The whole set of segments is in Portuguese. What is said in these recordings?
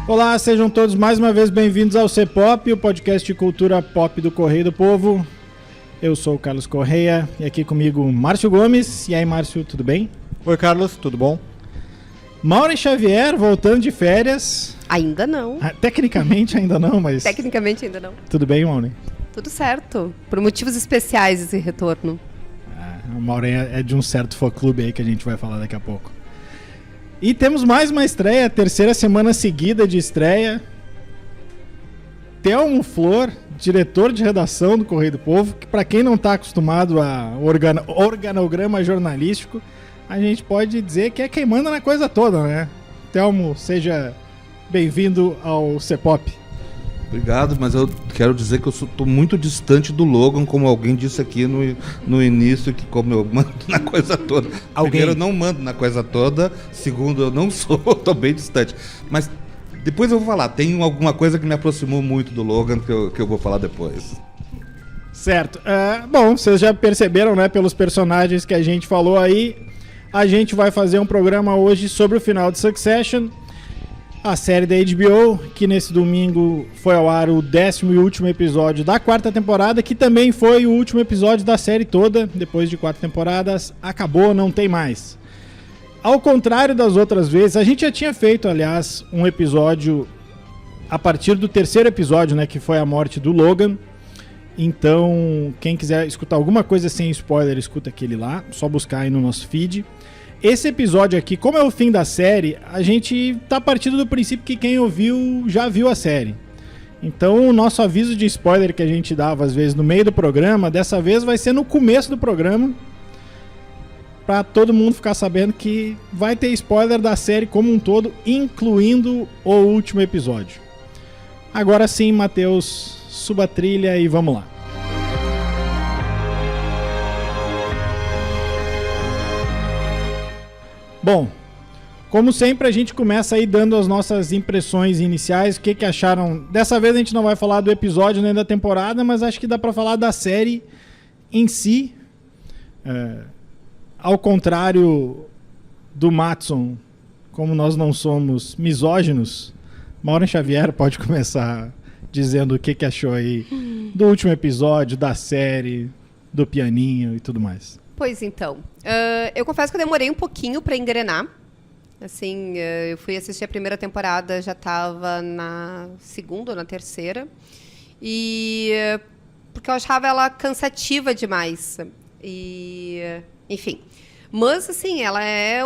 Olá, sejam todos mais uma vez bem-vindos ao C-Pop, o podcast de cultura pop do Correio do Povo. Eu sou o Carlos Correia e aqui comigo Márcio Gomes. E aí, Márcio, tudo bem? Oi, Carlos, tudo bom? Maureen Xavier, voltando de férias. Ainda não. Tecnicamente ainda não, mas... Tecnicamente ainda não. Tudo bem, Maureen? Tudo certo. Por motivos especiais esse retorno. A Maureen é de um certo fã-clube aí que a gente vai falar daqui a pouco. E temos mais uma estreia, terceira semana seguida de estreia. Telmo Flor, diretor de redação do Correio do Povo, que para quem não está acostumado a organograma jornalístico, a gente pode dizer que é quem manda na coisa toda, né? Telmo, seja bem-vindo ao C-Pop. Obrigado, mas eu quero dizer que eu estou muito distante do Logan, como alguém disse aqui no início, que como eu mando na coisa toda. Primeiro, eu não mando na coisa toda. Segundo, eu não sou, estou bem distante. Mas depois eu vou falar, tem alguma coisa que me aproximou muito do Logan que eu vou falar depois. Certo. Bom, vocês já perceberam, né, pelos personagens que a gente falou aí, a gente vai fazer um programa hoje sobre o final de Succession, a série da HBO, que nesse domingo foi ao ar o 10º e último episódio da 4ª temporada, que também foi o último episódio da série toda. Depois de 4 temporadas, acabou, não tem mais. Ao contrário das outras vezes, a gente já tinha feito, aliás, um episódio a partir do 3º episódio, né, que foi a morte do Logan. Então, quem quiser escutar alguma coisa sem spoiler, escuta aquele lá, só buscar aí no nosso feed. Esse episódio aqui, como é o fim da série, a gente tá partindo do princípio que quem ouviu já viu a série. Então o nosso aviso de spoiler que a gente dava às vezes no meio do programa, dessa vez vai ser no começo do programa, pra todo mundo ficar sabendo que vai ter spoiler da série como um todo, incluindo o último episódio. Agora sim, Matheus, suba a trilha e vamos lá. Bom, como sempre a gente começa aí dando as nossas impressões iniciais, o que acharam. Dessa vez a gente não vai falar do episódio nem da temporada, mas acho que dá pra falar da série em si. Ao contrário do Mattson, como nós não somos misóginos, Maureen Xavier pode começar dizendo o que achou aí do último episódio, da série, do pianinho e tudo mais. Pois então, eu confesso que eu demorei um pouquinho para engrenar. Assim, eu fui assistir a primeira temporada, já estava na segunda ou na terceira. E porque eu achava ela cansativa demais. E, enfim. Mas, assim, ela é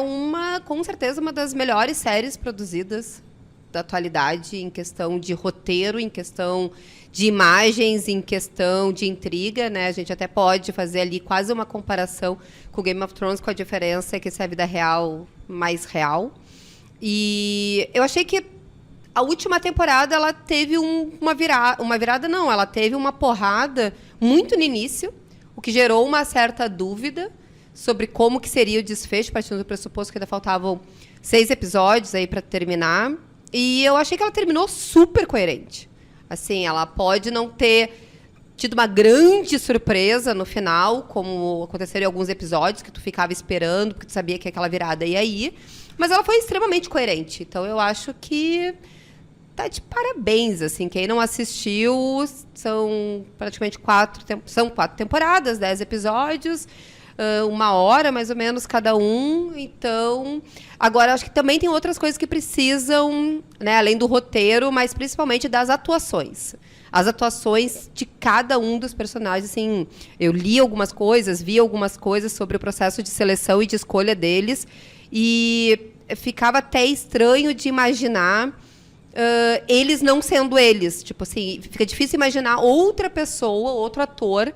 com certeza, uma das melhores séries produzidas da atualidade, em questão de roteiro, em questão de imagens, em questão de intriga, né? A gente até pode fazer ali quase uma comparação com o Game of Thrones, com a diferença que essa é a vida real mais real. E eu achei que a última temporada ela teve uma virada não, ela teve uma porrada muito no início, o que gerou uma certa dúvida sobre como que seria o desfecho, partindo do pressuposto que ainda faltavam 6 episódios aí para terminar. E eu achei que ela terminou super coerente. Assim, ela pode não ter tido uma grande surpresa no final, como aconteceram em alguns episódios, que tu ficava esperando, porque tu sabia que aquela virada ia ir. Mas ela foi extremamente coerente. Então, eu acho que tá de parabéns, assim. Quem não assistiu, são praticamente 4 temporadas, 10 episódios, 1 hora, mais ou menos, cada um. Então, agora, acho que também tem outras coisas que precisam, né, além do roteiro, mas principalmente das atuações. As atuações de cada um dos personagens, assim, eu li algumas coisas, vi algumas coisas sobre o processo de seleção e de escolha deles, e ficava até estranho de imaginar eles não sendo eles. Tipo assim, fica difícil imaginar outra pessoa, outro ator,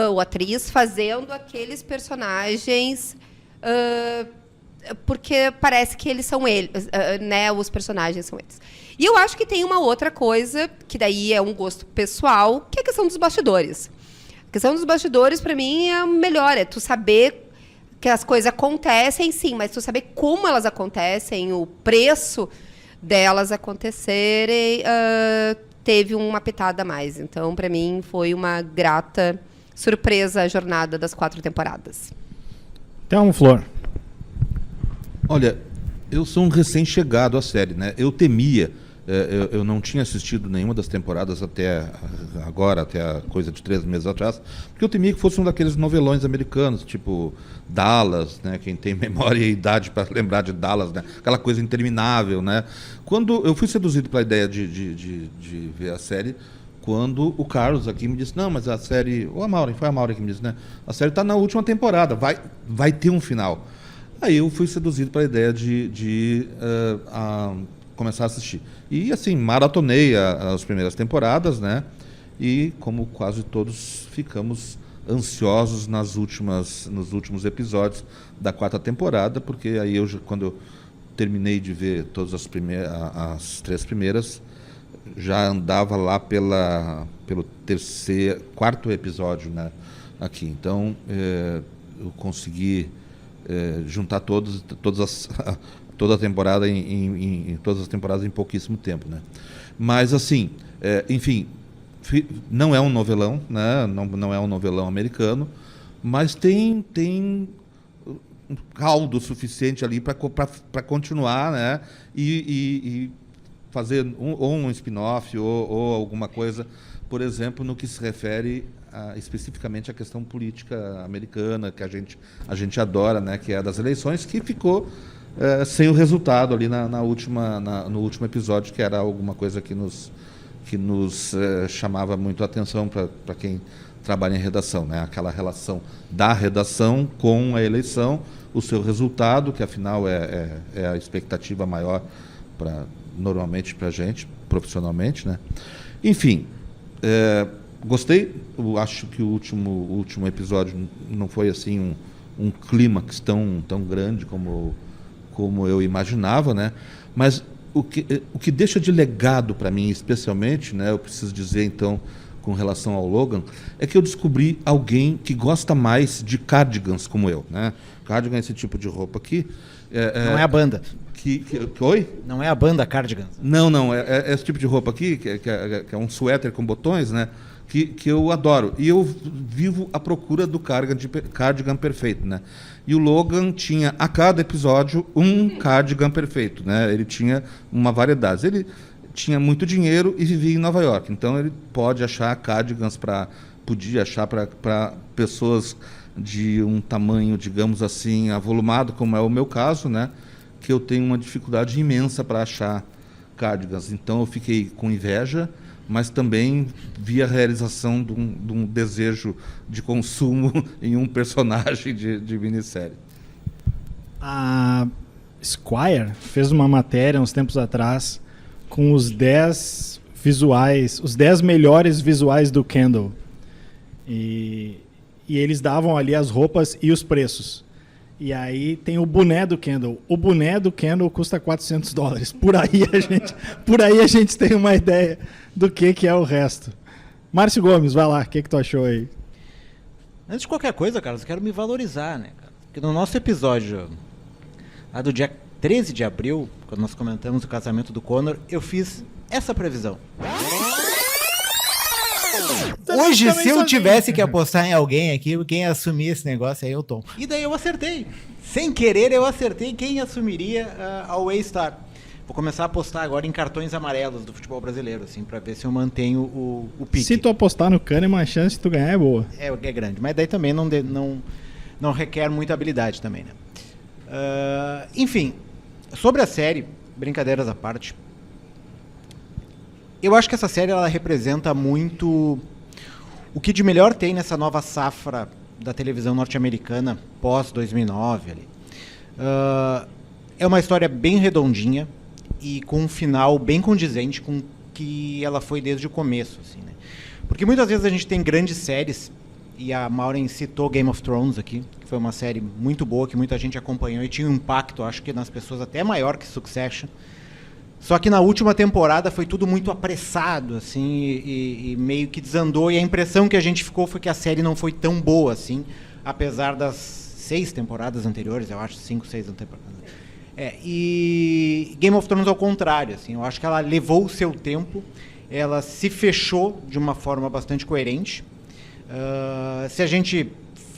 ou atriz fazendo aqueles personagens, porque parece que eles são eles, né? Os personagens são eles. E eu acho que tem uma outra coisa, que daí é um gosto pessoal, que é a questão dos bastidores. A questão dos bastidores, para mim, é o melhor. É tu saber que as coisas acontecem, sim, mas tu saber como elas acontecem, o preço delas acontecerem, teve uma pitada a mais. Então, para mim, foi uma grata surpresa a jornada das 4 temporadas. Então, Flor. Olha, eu sou um recém-chegado à série, né? Eu temia Eu não tinha assistido nenhuma das temporadas até agora, até a coisa de 3 meses atrás, porque eu temia que fosse um daqueles novelões americanos, tipo Dallas, né? Quem tem memória e idade para lembrar de Dallas, né? Aquela coisa interminável, né? Quando eu fui seduzido pela ideia de ver a série, quando o Carlos aqui me disse, não, mas a série... Ou a Maureen, foi a Maureen que me disse, né? A série está na última temporada, vai ter um final. Aí eu fui seduzido pela ideia de começar a assistir. E, assim, maratonei as primeiras temporadas, né? E, como quase todos, ficamos ansiosos nos últimos episódios da 4ª temporada, porque aí quando eu terminei de ver todas as 3 primeiras, já andava lá pelo 4º episódio, né? Aqui. Então, eu consegui juntar toda a temporada todas as temporadas em pouquíssimo tempo, né? Mas assim, enfim, não é um novelão, né? Não é um novelão americano, mas tem um caldo suficiente ali para continuar, né? E fazer um spin-off ou alguma coisa, por exemplo, no que se refere especificamente à questão política americana, que a gente adora, né? Que é a das eleições, que ficou sem o resultado ali no último episódio, que era alguma coisa que nos chamava muito a atenção para quem trabalha em redação, né? Aquela relação da redação com a eleição, o seu resultado, que afinal é a expectativa maior normalmente para a gente, profissionalmente, né? Enfim, gostei. Eu acho que o último episódio não foi assim um clímax tão grande como eu imaginava, né? Mas o que deixa de legado para mim, especialmente, né? Eu preciso dizer, então, com relação ao Logan, é que eu descobri alguém que gosta mais de cardigans como eu, né? Cardigan é esse tipo de roupa aqui. Não é a banda. Oi? Não é a banda Cardigans. Não. É esse tipo de roupa aqui, que é um suéter com botões, né? Que eu adoro. E eu vivo à procura do cardigan perfeito, né? E o Logan tinha, a cada episódio, um cardigan perfeito, né? Ele tinha uma variedade. Ele tinha muito dinheiro e vivia em Nova York. Então, ele podia achar para pessoas de um tamanho, digamos assim, avolumado, como é o meu caso, né? Que eu tenho uma dificuldade imensa para achar cardigans. Então, eu fiquei com inveja, mas também vi a realização de um desejo de consumo em um personagem de minissérie. A Esquire fez uma matéria uns tempos atrás com os 10 melhores visuais do Kendall. E eles davam ali as roupas e os preços. E aí tem o boné do Kendall. O boné do Kendall custa $400. Por aí a gente tem uma ideia do que é o resto. Márcio Gomes, vai lá, o que tu achou aí? Antes de qualquer coisa, Carlos, eu quero me valorizar, né, cara? Porque no nosso episódio lá do dia 13 de abril, quando nós comentamos o casamento do Connor, eu fiz essa previsão. Hoje, se eu tivesse que apostar em alguém aqui, quem assumir esse negócio aí é o Tom. E daí eu acertei. Sem querer, eu acertei quem assumiria a Waystar. Vou começar a apostar agora em cartões amarelos do futebol brasileiro, assim, pra ver se eu mantenho o pique. Se tu apostar no Kahneman, a chance de tu ganhar é boa. É grande, mas daí também não requer muita habilidade também, né? Enfim, sobre a série, brincadeiras à parte, eu acho que essa série ela representa muito o que de melhor tem nessa nova safra da televisão norte-americana pós-2009 ali. É uma história bem redondinha e com um final bem condizente com o que ela foi desde o começo, assim, né? Porque muitas vezes a gente tem grandes séries, e a Maureen citou Game of Thrones aqui, que foi uma série muito boa, que muita gente acompanhou e tinha um impacto, acho que nas pessoas até maior que Succession. Só que na última temporada foi tudo muito apressado, assim, e meio que desandou, e a impressão que a gente ficou foi que a série não foi tão boa, assim, apesar das 6 temporadas anteriores, eu acho, 5, 6 temporadas. E Game of Thrones ao contrário, assim, eu acho que ela levou o seu tempo, ela se fechou de uma forma bastante coerente. Se a gente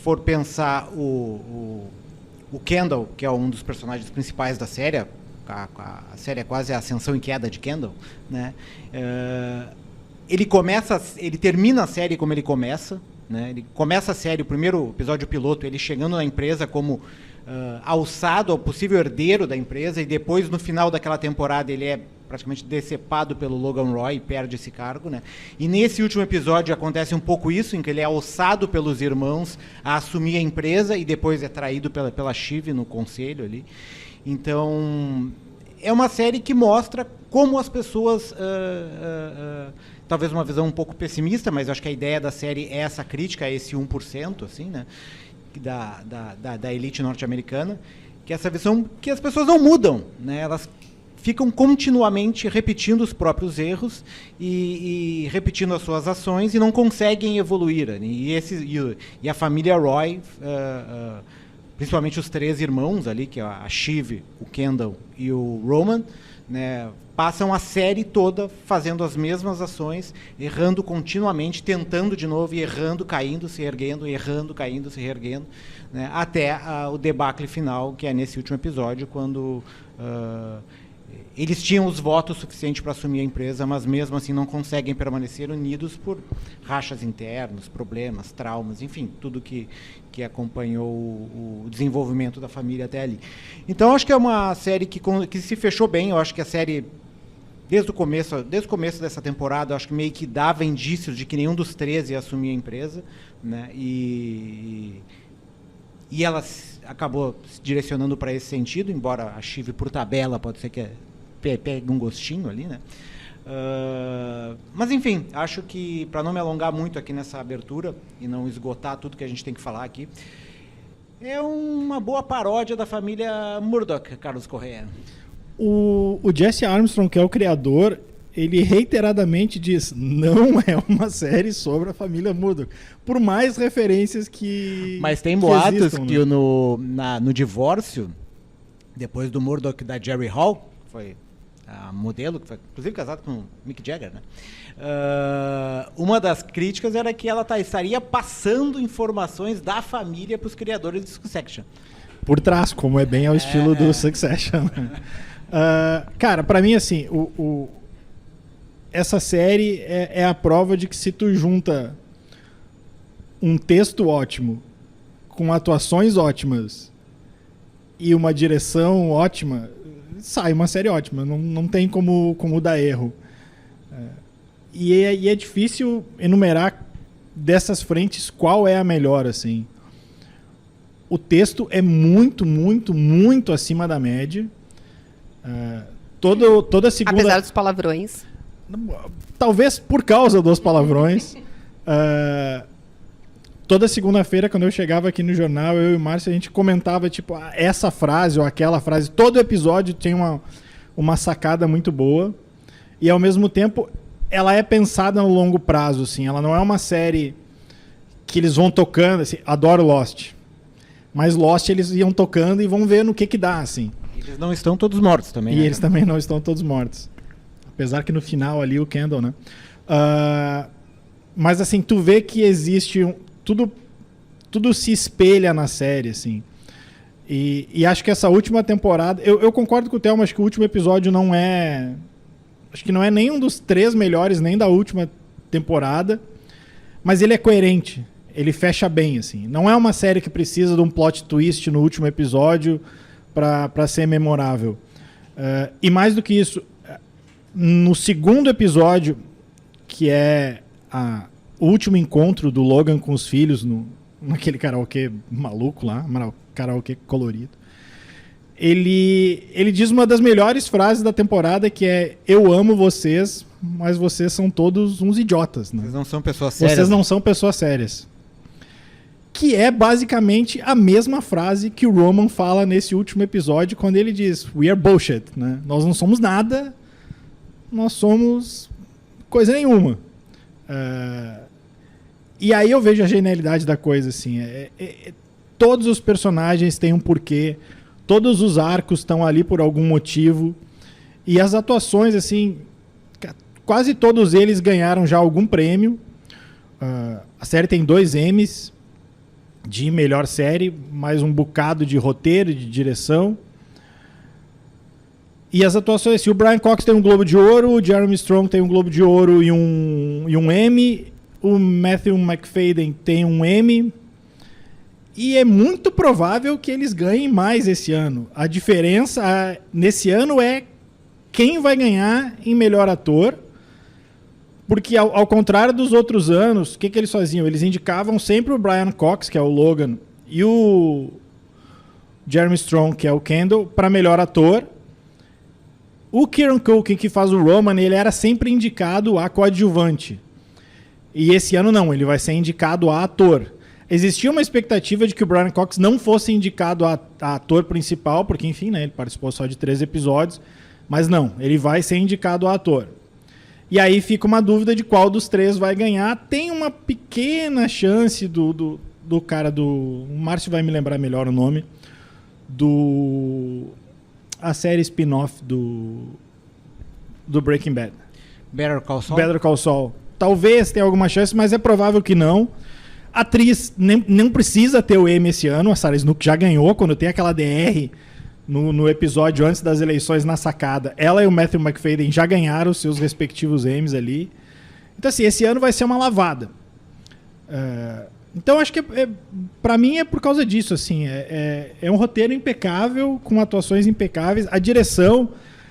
for pensar o Kendall, que é um dos personagens principais da série, a série é quase a ascensão e queda de Kendall, né? Ele termina a série como ele começa, né? Ele começa a série, o primeiro episódio piloto, ele chegando na empresa como alçado ao possível herdeiro da empresa, e depois, no final daquela temporada, ele é praticamente decepado pelo Logan Roy e perde esse cargo, né? E nesse último episódio acontece um pouco isso, em que ele é alçado pelos irmãos a assumir a empresa e depois é traído pela Shiv no conselho ali. Então, é uma série que mostra como as pessoas, talvez uma visão um pouco pessimista, mas eu acho que a ideia da série é essa crítica a esse 1%, assim, né? Da elite norte-americana, que é essa visão que as pessoas não mudam, né? Elas ficam continuamente repetindo os próprios erros e repetindo as suas ações e não conseguem evoluir. Né? E a família Roy, principalmente os 3 irmãos ali, que é a Shiv, o Kendall e o Roman, né, passam a série toda fazendo as mesmas ações, errando continuamente, tentando de novo, e errando, caindo, se erguendo, errando, caindo, se reerguendo, né, até o debacle final, que é nesse último episódio, quando eles tinham os votos suficientes para assumir a empresa, mas mesmo assim não conseguem permanecer unidos por rachas internos, problemas, traumas, enfim, tudo que acompanhou o desenvolvimento da família até ali. Então, acho que é uma série que se fechou bem. Eu acho que a série, desde o começo dessa temporada, eu acho que meio que dava indícios de que nenhum dos 3 ia assumir a empresa, né? E ela acabou se direcionando para esse sentido, embora a Shiv, por tabela, pode ser que pegue um gostinho ali, né? Mas, enfim, acho que, para não me alongar muito aqui nessa abertura e não esgotar tudo que a gente tem que falar aqui, é uma boa paródia da família Murdoch, Carlos Correia. O Jesse Armstrong, que é o criador, ele reiteradamente diz: não é uma série sobre a família Murdoch, por mais referências que Mas tem boatos existam, que né? no divórcio, depois do Murdoch da Jerry Hall, que foi a modelo, que foi inclusive casada com o Mick Jagger, né? Uma das críticas era que ela estaria passando informações da família para os criadores de Succession. Por trás, como é bem ao estilo do Succession. Cara, pra mim, assim, essa série é a prova de que, se tu junta um texto ótimo com atuações ótimas e uma direção ótima, sai uma série ótima. Não tem como dar erro. E é difícil enumerar dessas frentes qual é a melhor, assim. O texto é muito, muito, muito acima da média. Toda segunda... Apesar dos palavrões. Talvez por causa dos palavrões. Toda segunda-feira, quando eu chegava aqui no jornal, eu e o Márcio, a gente comentava, tipo, essa frase ou aquela frase. Todo episódio tem uma sacada muito boa. E, ao mesmo tempo, ela é pensada no longo prazo, assim. Ela não é uma série que eles vão tocando, assim. Adoro Lost. Mas Lost eles iam tocando e vão ver no que dá, assim. Eles não estão todos mortos também, E né? eles também não estão todos mortos. Apesar que no final ali o Kendall, né? Mas, assim, tu vê que existe... Tudo se espelha na série, assim. E acho que essa última temporada... Eu concordo com o Thelma, acho que o último episódio não é... Acho que não é nenhum dos 3 melhores, nem da última temporada. Mas ele é coerente. Ele fecha bem, assim. Não é uma série que precisa de um plot twist no último episódio para ser memorável. E mais do que isso, no segundo episódio, que é o último encontro do Logan com os filhos naquele karaokê maluco lá, karaokê colorido, ele diz uma das melhores frases da temporada, que é: eu amo vocês, mas vocês são todos uns idiotas, né? Vocês não são pessoas sérias. Vocês não são pessoas sérias. Que é basicamente a mesma frase que o Roman fala nesse último episódio, quando ele diz: we are bullshit, né? Nós não somos nada, nós somos coisa nenhuma. E aí eu vejo a genialidade da coisa, assim. Todos os personagens têm um porquê, todos os arcos estão ali por algum motivo, e as atuações, assim, quase todos eles ganharam já algum prêmio. A série tem 2 Emmys de melhor série, mais um bocado de roteiro e de direção. E as atuações, assim, o Brian Cox tem um Globo de Ouro, o Jeremy Strong tem um Globo de Ouro e um Emmy, o Matthew McFadden tem um Emmy, e é muito provável que eles ganhem mais esse ano. A diferença nesse ano é quem vai ganhar em melhor ator, porque ao contrário dos outros anos, o que eles faziam? Eles indicavam sempre o Brian Cox, que é o Logan, e o Jeremy Strong, que é o Kendall, para melhor ator. O Kieran Culkin, que faz o Roman, ele era sempre indicado a coadjuvante. E esse ano não, ele vai ser indicado a ator. Existia uma expectativa de que o Brian Cox não fosse indicado a ator principal, porque, enfim, né, ele participou só de 3 episódios, mas não, ele vai ser indicado a ator. E aí fica uma dúvida de qual dos 3 vai ganhar. Tem uma pequena chance do cara do... O Márcio vai me lembrar melhor o nome. A série spin-off do Breaking Bad. Better Call Saul? Better Call Saul. Talvez tenha alguma chance, mas é provável que não. A atriz nem precisa ter o Emmy esse ano. A Sarah Snook já ganhou quando tem aquela DR no episódio antes das eleições na sacada. Ela e o Matthew McFadden já ganharam os seus respectivos Emmys ali. Então, assim, esse ano vai ser uma lavada. Então, acho que pra mim é por causa disso, assim. É um roteiro impecável, com atuações impecáveis. A direção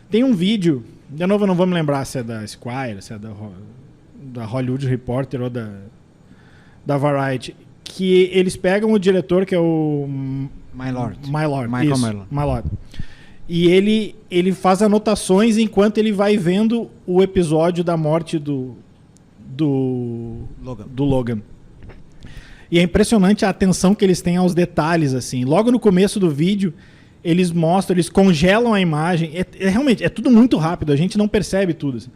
tem um vídeo, de novo eu não vou me lembrar se é da Esquire, se é da Hollywood Reporter ou da Variety, que eles pegam o diretor, que é o My Lord. Michael My Lord. E ele faz anotações enquanto ele vai vendo o episódio da morte do Logan. E é impressionante a atenção que eles têm aos detalhes, assim. Logo no começo do vídeo, eles congelam a imagem. Realmente, é tudo muito rápido, a gente não percebe tudo. Assim.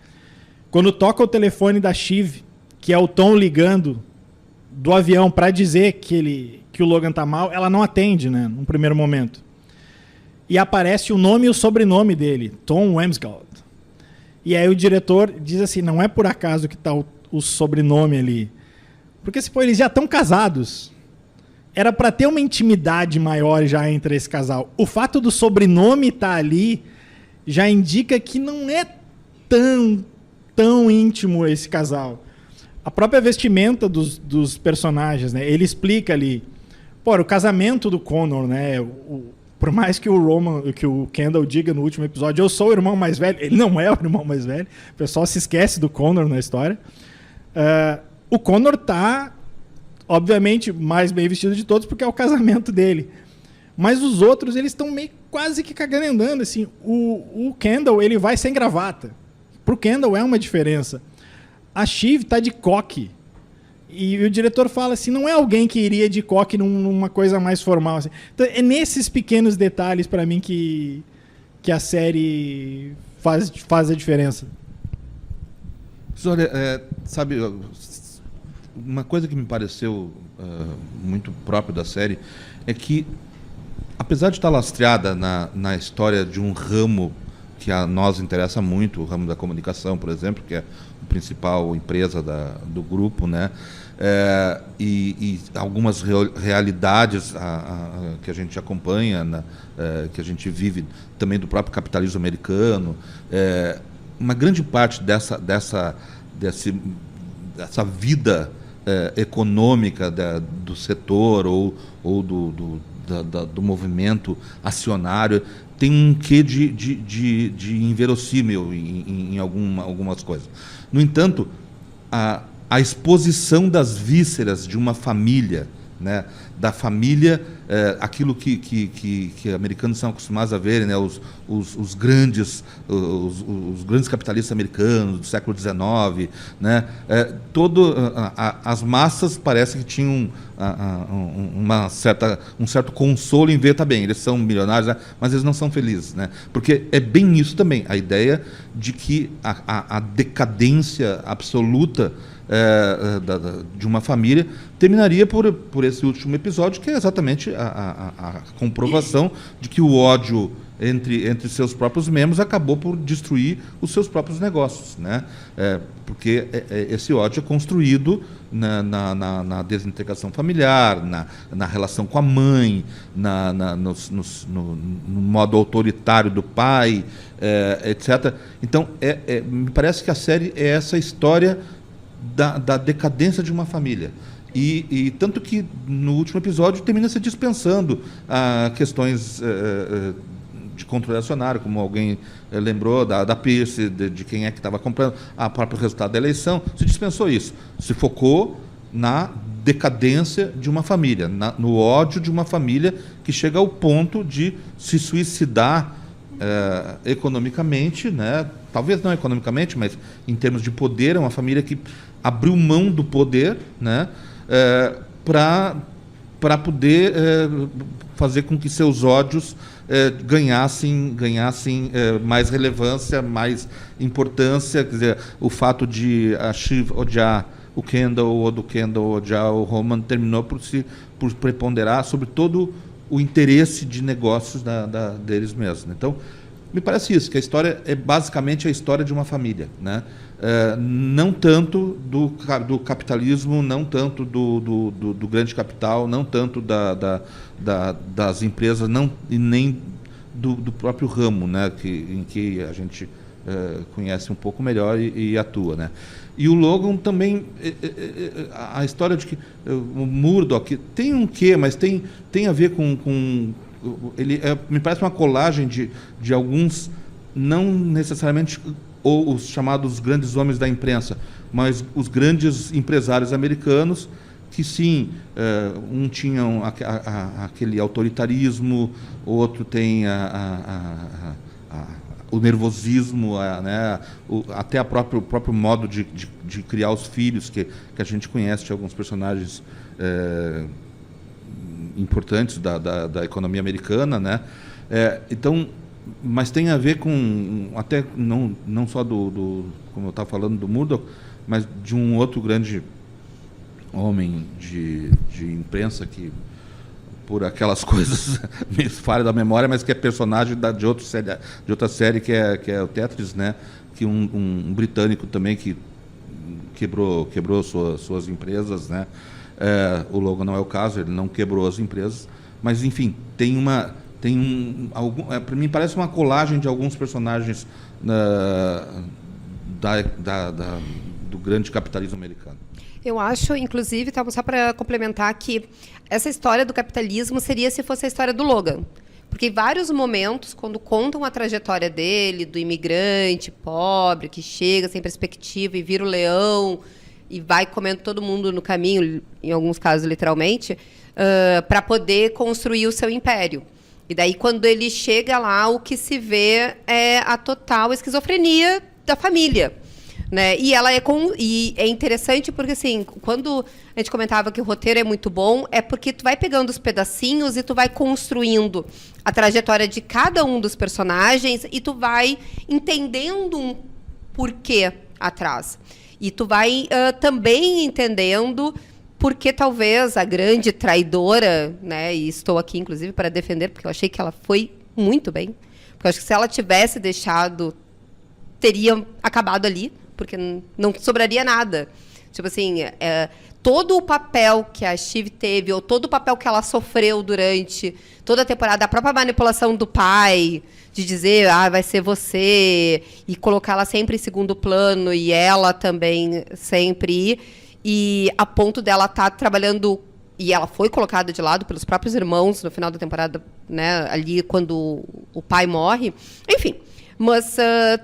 Quando toca o telefone da Shiv, que é o Tom ligando do avião para dizer que o Logan tá mal, ela não atende, né, num primeiro momento. E aparece o nome e o sobrenome dele, Tom Wamsgard. E aí o diretor diz assim, não é por acaso que tá o sobrenome ali. Porque eles já estão casados. Era para ter uma intimidade maior já entre esse casal. O fato do sobrenome estar ali já indica que não é tão íntimo esse casal. A própria vestimenta dos personagens, né? Ele explica ali. O casamento do Connor, né? Por mais que o Kendall diga no último episódio, eu sou o irmão mais velho. Ele não é o irmão mais velho. O pessoal se esquece do Connor na história. O Connor tá, obviamente, mais bem vestido de todos, porque é o casamento dele. Mas os outros, eles estão meio quase que cagando e andando. Assim. O Kendall, ele vai sem gravata. Pro Kendall é uma diferença. A Shiv tá de coque. E o diretor fala assim, não é alguém que iria de coque numa coisa mais formal. Assim. Então, é nesses pequenos detalhes, para mim, que a série faz a diferença. Olha, sabe, uma coisa que me pareceu muito próprio da série é que, apesar de estar lastreada na história de um ramo que a nós interessa muito, o ramo da comunicação, por exemplo, que é a principal empresa do grupo, né? E algumas realidades que a gente acompanha, que a gente vive também do próprio capitalismo americano, uma grande parte dessa vida econômica do setor ou do movimento acionário tem um quê de inverossímil em algumas coisas. No entanto, a exposição das vísceras de uma família, né, da família, aquilo que americanos são acostumados a ver, né, os grandes capitalistas americanos do século XIX, né, as massas parece que tinham um certo consolo em ver, tá bem, eles são milionários, né, mas eles não são felizes, né, porque é bem isso também, a ideia de que a decadência absoluta de uma família terminaria por esse último episódio, que é exatamente a comprovação de que o ódio entre seus próprios membros acabou por destruir os seus próprios negócios, né? Porque esse ódio é construído na desintegração familiar, na relação com a mãe, no modo autoritário do pai, etc. Então, me parece que a série é essa história da decadência de uma família. E tanto que no último episódio termina se dispensando questões de controle acionário, como alguém lembrou da Pierce, de quem é que estava comprando, o próprio resultado da eleição, se dispensou isso. Se focou na decadência de uma família, no ódio de uma família que chega ao ponto de se suicidar economicamente, né? Talvez não economicamente, mas em termos de poder, é uma família que abriu mão do poder, né? Para poder fazer com que seus ódios ganhassem mais relevância, mais importância. Quer dizer, o fato de a Shiv odiar o Kendall, ou do Kendall odiar o Roman, terminou por preponderar sobre todo o interesse de negócios deles mesmos. Então, me parece isso, que a história é basicamente a história de uma família, né? Não tanto do capitalismo, não tanto do grande capital, não tanto das empresas, e nem do próprio ramo, né? Em que a gente conhece um pouco melhor e atua, né? E o Logan também, a história de que o Murdoch tem um quê, mas tem a ver com ele me parece uma colagem de alguns, não necessariamente os chamados grandes homens da imprensa, mas os grandes empresários americanos que sim, um tinha aquele autoritarismo, outro tem o nervosismo, né? Até o próprio modo de criar os filhos, que a gente conhece de alguns personagens importantes da economia americana, né? Então, mas tem a ver com, até não só como eu estava falando, do Murdoch, mas de um outro grande homem de imprensa que, por aquelas coisas me falha da memória, mas que é personagem de outra série que é o Tetris, né? Que um britânico também que quebrou suas empresas, né? O Logan não é o caso, ele não quebrou as empresas, mas enfim, para mim parece uma colagem de alguns personagens do grande capitalismo americano. Eu acho, inclusive, só para complementar, que essa história do capitalismo seria se fosse a história do Logan. Porque em vários momentos, quando contam a trajetória dele, do imigrante pobre, que chega sem perspectiva e vira o leão e vai comendo todo mundo no caminho, em alguns casos literalmente, para poder construir o seu império. E daí, quando ele chega lá, o que se vê é a total esquizofrenia da família. Né? E é interessante porque, assim, quando a gente comentava que o roteiro é muito bom, é porque tu vai pegando os pedacinhos e tu vai construindo a trajetória de cada um dos personagens e tu vai entendendo um porquê atrás. E tu vai também entendendo porque talvez a grande traidora, né? E estou aqui, inclusive, para defender, porque eu achei que ela foi muito bem. Porque eu acho que se ela tivesse deixado, teria acabado ali, porque não sobraria nada. Tipo assim, todo o papel que a Shiv teve, ou todo o papel que ela sofreu durante toda a temporada, a própria manipulação do pai, de dizer, vai ser você, e colocá-la sempre em segundo plano, e ela também sempre, e a ponto dela estar trabalhando, e ela foi colocada de lado pelos próprios irmãos no final da temporada, né, ali quando o pai morre. Enfim, mas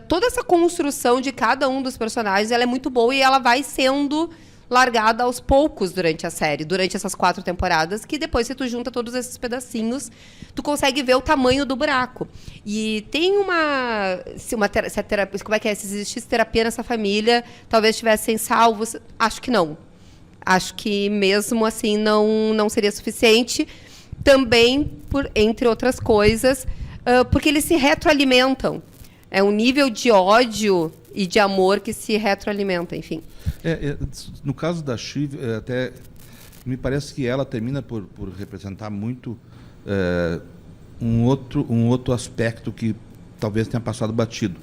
toda essa construção de cada um dos personagens, ela é muito boa e ela vai sendo largada aos poucos durante a série, durante essas 4 temporadas, que depois, se tu junta todos esses pedacinhos, tu consegue ver o tamanho do buraco. E tem como é que é? Se existisse terapia nessa família, talvez estivessem salvos. Acho que não. Acho que mesmo assim não seria suficiente. Também, entre outras coisas, porque eles se retroalimentam. É um nível de ódio e de amor que se retroalimenta, enfim. No caso da Shiv, até me parece que ela termina por representar muito um outro aspecto que talvez tenha passado batido.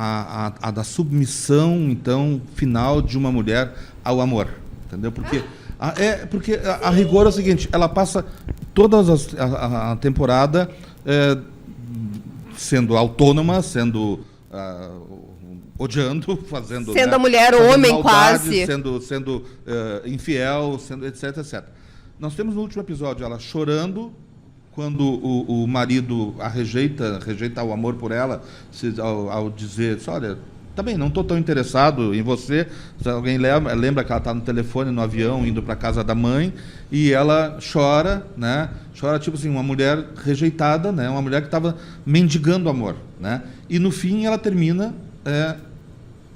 a da submissão, então, final de uma mulher ao amor. Entendeu? Porque a rigor é o seguinte, ela passa toda a temporada sendo autônoma, sendo odiando, fazendo... Sendo a mulher homem, maldade, quase. Sendo infiel, sendo etc. Nós temos no último episódio ela chorando quando o marido a rejeita o amor por ela, ao dizer, olha, também não estou tão interessado em você. Se alguém lembra que ela está no telefone, no avião, indo para a casa da mãe, e ela chora, né? Chora tipo assim, uma mulher rejeitada, né? Uma mulher que estava mendigando amor, né? E no fim ela termina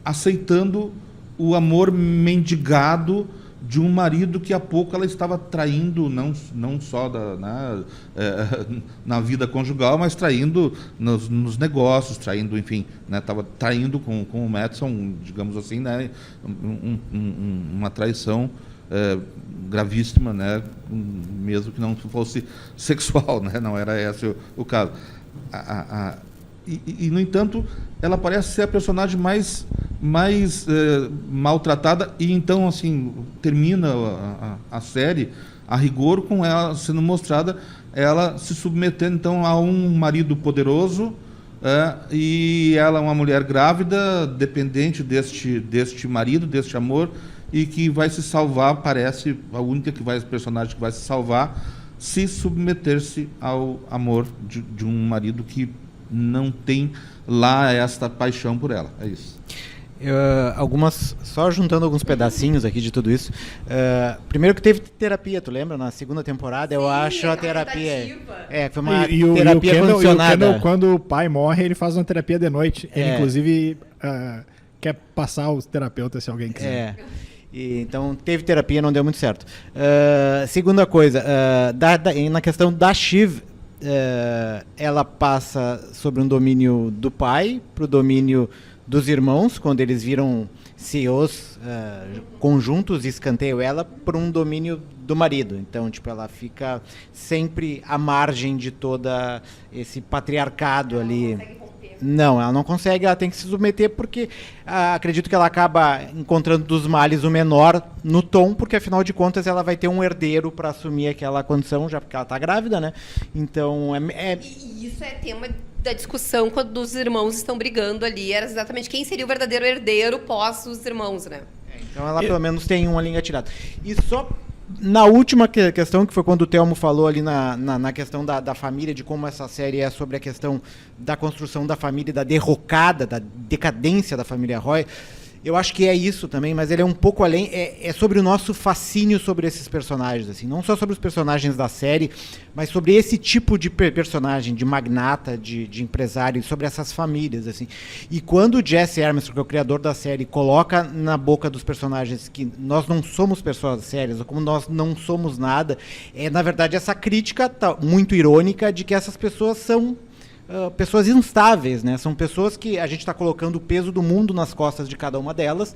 aceitando o amor mendigado de um marido que há pouco ela estava traindo, não só na vida conjugal, mas traindo nos negócios, traindo, enfim, estava traindo com o Madison, digamos assim, né, uma traição gravíssima, né, mesmo que não fosse sexual, né, não era esse o caso. E, no entanto, ela parece ser a personagem mais maltratada, e então, assim, termina a série, a rigor, com ela sendo mostrada, ela se submetendo, então, a um marido poderoso, e ela é uma mulher grávida, dependente deste marido, deste amor, e que vai se salvar, parece, a única personagem que vai se salvar, se submeter-se ao amor de um marido que não tem lá esta paixão por ela. É isso. Só juntando alguns pedacinhos aqui de tudo isso. Primeiro que teve terapia, tu lembra? Na segunda temporada, eu acho a terapia. Foi uma terapia condicionada. E o Kendall, quando o pai morre, ele faz uma terapia de noite. Ele, inclusive, quer passar os terapeutas se alguém quiser. Então, teve terapia, não deu muito certo. Segunda coisa, na questão da Shiv, ela passa sobre um domínio do pai para o domínio dos irmãos, quando eles viram CEOs conjuntos, e escanteiam ela por um domínio do marido. Então, ela fica sempre à margem de toda esse patriarcado ali. Não, ela não consegue, ela tem que se submeter, porque acredito que ela acaba encontrando dos males o menor no Tom, porque afinal de contas ela vai ter um herdeiro para assumir aquela condição, já porque ela está grávida, né? Então E isso é tema da discussão quando os irmãos estão brigando ali, era exatamente quem seria o verdadeiro herdeiro pós os irmãos, né? Então ela pelo menos tem uma linha tirada. E só na última questão, que foi quando o Telmo falou ali na questão da família, de como essa série é sobre a questão da construção da família, da derrocada, da decadência da família Roy, eu acho que é isso também, mas ele é um pouco além, é sobre o nosso fascínio sobre esses personagens, assim, não só sobre os personagens da série, mas sobre esse tipo de personagem, de magnata, de empresário, sobre essas famílias, assim. E quando o Jesse Armstrong, que é o criador da série, coloca na boca dos personagens que nós não somos pessoas sérias, ou como nós não somos nada, na verdade, essa crítica muito irônica de que essas pessoas são pessoas instáveis, né? São pessoas que a gente está colocando o peso do mundo nas costas de cada uma delas.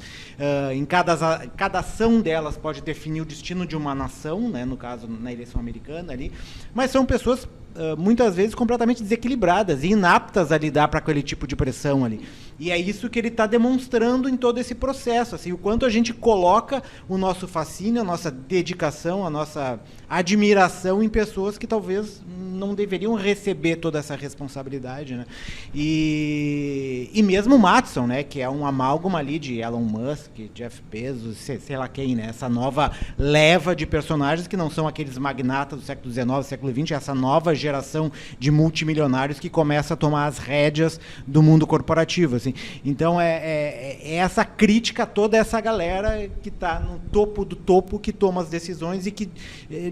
Em cada ação delas pode definir o destino de uma nação, né? No caso, na eleição americana ali. Mas são pessoas muitas vezes completamente desequilibradas e inaptas a lidar para aquele tipo de pressão ali. E é isso que ele está demonstrando em todo esse processo, assim, o quanto a gente coloca o nosso fascínio, a nossa dedicação, a nossa admiração em pessoas que talvez não deveriam receber toda essa responsabilidade, né? E mesmo o Madison, né, que é um amálgama ali de Elon Musk, Jeff Bezos, sei lá quem, né? Essa nova leva de personagens que não são aqueles magnatas do século XIX, século XX, essa nova geração de multimilionários que começa a tomar as rédeas do mundo corporativo, assim. Então é essa crítica a toda essa galera que está no topo do topo, que toma as decisões e que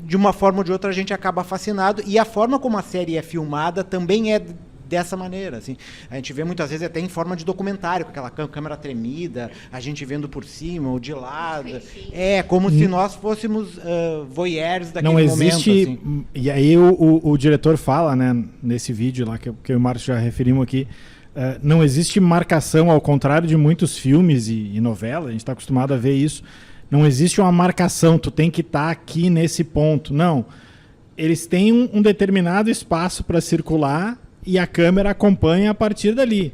de uma forma ou de outra a gente acaba fascinado, e a forma como a série é filmada também é dessa maneira, assim. A gente vê muitas vezes até em forma de documentário, com aquela câmera tremida, a gente vendo por cima ou de lado. Como se nós fôssemos voyeurs daquele não existe, momento. Assim. E aí o diretor fala, né, nesse vídeo lá que eu e o Márcio já referimos aqui, não existe marcação, ao contrário de muitos filmes e novelas, a gente está acostumado a ver isso. Não existe uma marcação, tu tem que estar aqui nesse ponto. Não. Eles têm um determinado espaço para circular e a câmera acompanha a partir dali.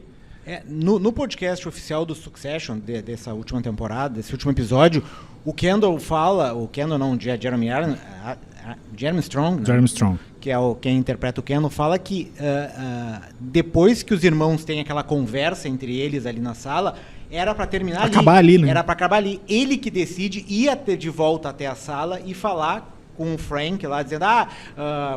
No podcast oficial do Succession, dessa última temporada, desse último episódio, o Kendall Jeremy Strong, né? Jeremy Strong, que é quem interpreta o Kendall, fala que depois que os irmãos têm aquela conversa entre eles ali na sala, era para terminar ali, né? Era para acabar ali. Ele que decide ir de volta até a sala e falar com o Frank lá, dizendo,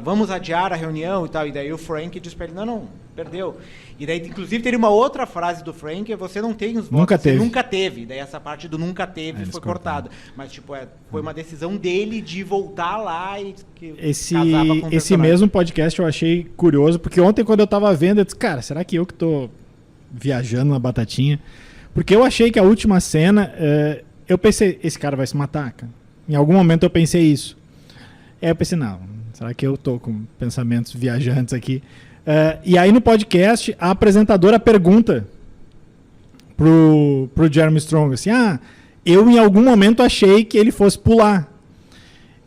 vamos adiar a reunião e tal. E daí o Frank diz para ele, não, perdeu. E daí, inclusive, teria uma outra frase do Frank, você não tem os votos, você nunca teve. E daí essa parte do nunca teve foi cortada. Mas, tipo, foi uma decisão dele de voltar lá e casar com o esse mesmo podcast eu achei curioso, porque ontem quando eu tava vendo, eu disse, cara, será que eu que tô viajando na batatinha? Porque eu achei que a última cena, eu pensei, esse cara vai se matar, cara. Em algum momento eu pensei isso. Aí eu pensei, não, será que eu tô com pensamentos viajantes aqui? E aí no podcast, a apresentadora pergunta pro Jeremy Strong, assim, eu em algum momento achei que ele fosse pular.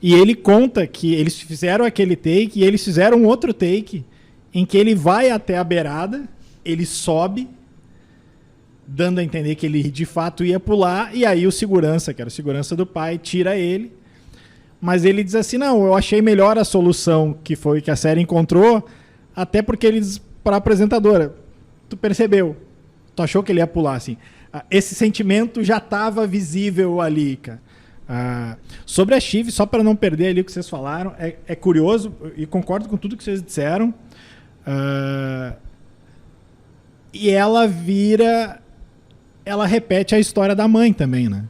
E ele conta que eles fizeram aquele take e eles fizeram outro take em que ele vai até a beirada, ele sobe, dando a entender que ele de fato ia pular, e aí o segurança, que era o segurança do pai, tira ele. Mas ele diz assim, não, eu achei melhor a solução que foi que a série encontrou, até porque ele diz para a apresentadora, tu percebeu, tu achou que ele ia pular, assim. Esse sentimento já estava visível ali, cara. Sobre a Shiv, só para não perder ali o que vocês falaram, é curioso, e concordo com tudo que vocês disseram, e ela repete a história da mãe também, né?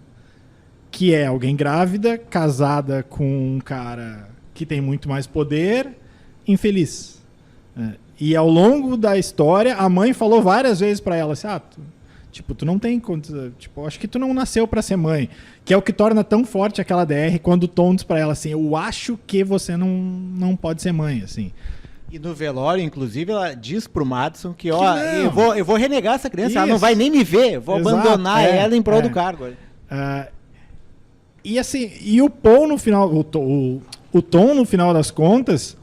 Que é alguém grávida, casada com um cara que tem muito mais poder, infeliz. E ao longo da história, a mãe falou várias vezes pra ela assim, tu não tem condição, acho que tu não nasceu pra ser mãe. Que é o que torna tão forte aquela DR quando o Tom diz pra ela assim, eu acho que você não pode ser mãe, assim. E no velório, inclusive, ela diz pro Madison que eu vou renegar essa criança, ela não vai nem me ver, eu vou abandonar ela em prol do cargo. E assim, e o Paul no final, o Tom no final das contas,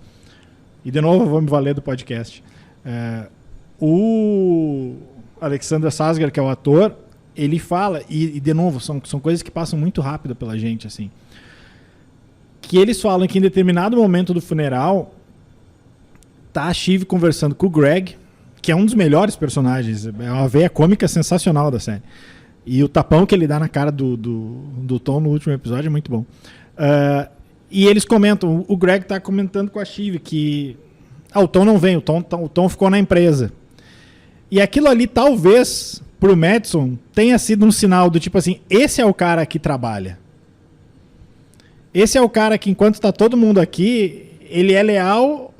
e de novo eu vou me valer do podcast, o Alexander Skarsgård, que é o ator, ele fala, e de novo, são coisas que passam muito rápido pela gente, assim, que eles falam que em determinado momento do funeral, tá a Shiv conversando com o Greg, que é um dos melhores personagens, é uma veia cômica sensacional da série. E o tapão que ele dá na cara do Tom no último episódio é muito bom. E eles comentam, o Greg tá comentando com a Shiv que o Tom não vem, o Tom ficou na empresa. E aquilo ali talvez pro Madison tenha sido um sinal do tipo assim, esse é o cara que trabalha. Esse é o cara que enquanto tá todo mundo aqui, ele é leal,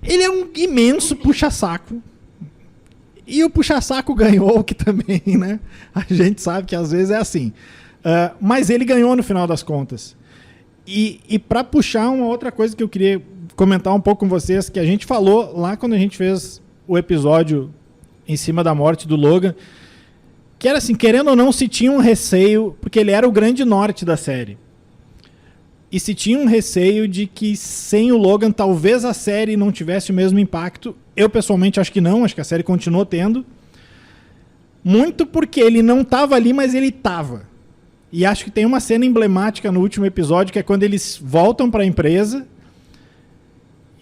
ele é um imenso puxa-saco. E o puxa-saco ganhou, que também, né? A gente sabe que às vezes é assim. Mas ele ganhou no final das contas. E para puxar uma outra coisa que eu queria comentar um pouco com vocês, que a gente falou lá quando a gente fez o episódio em cima da morte do Logan, que era assim, querendo ou não, se tinha um receio, porque ele era o grande norte da série. E se tinha um receio de que sem o Logan talvez a série não tivesse o mesmo impacto. Eu pessoalmente acho que não, acho que a série continuou tendo. Muito porque ele não estava ali, mas ele estava. E acho que tem uma cena emblemática no último episódio, que é quando eles voltam para a empresa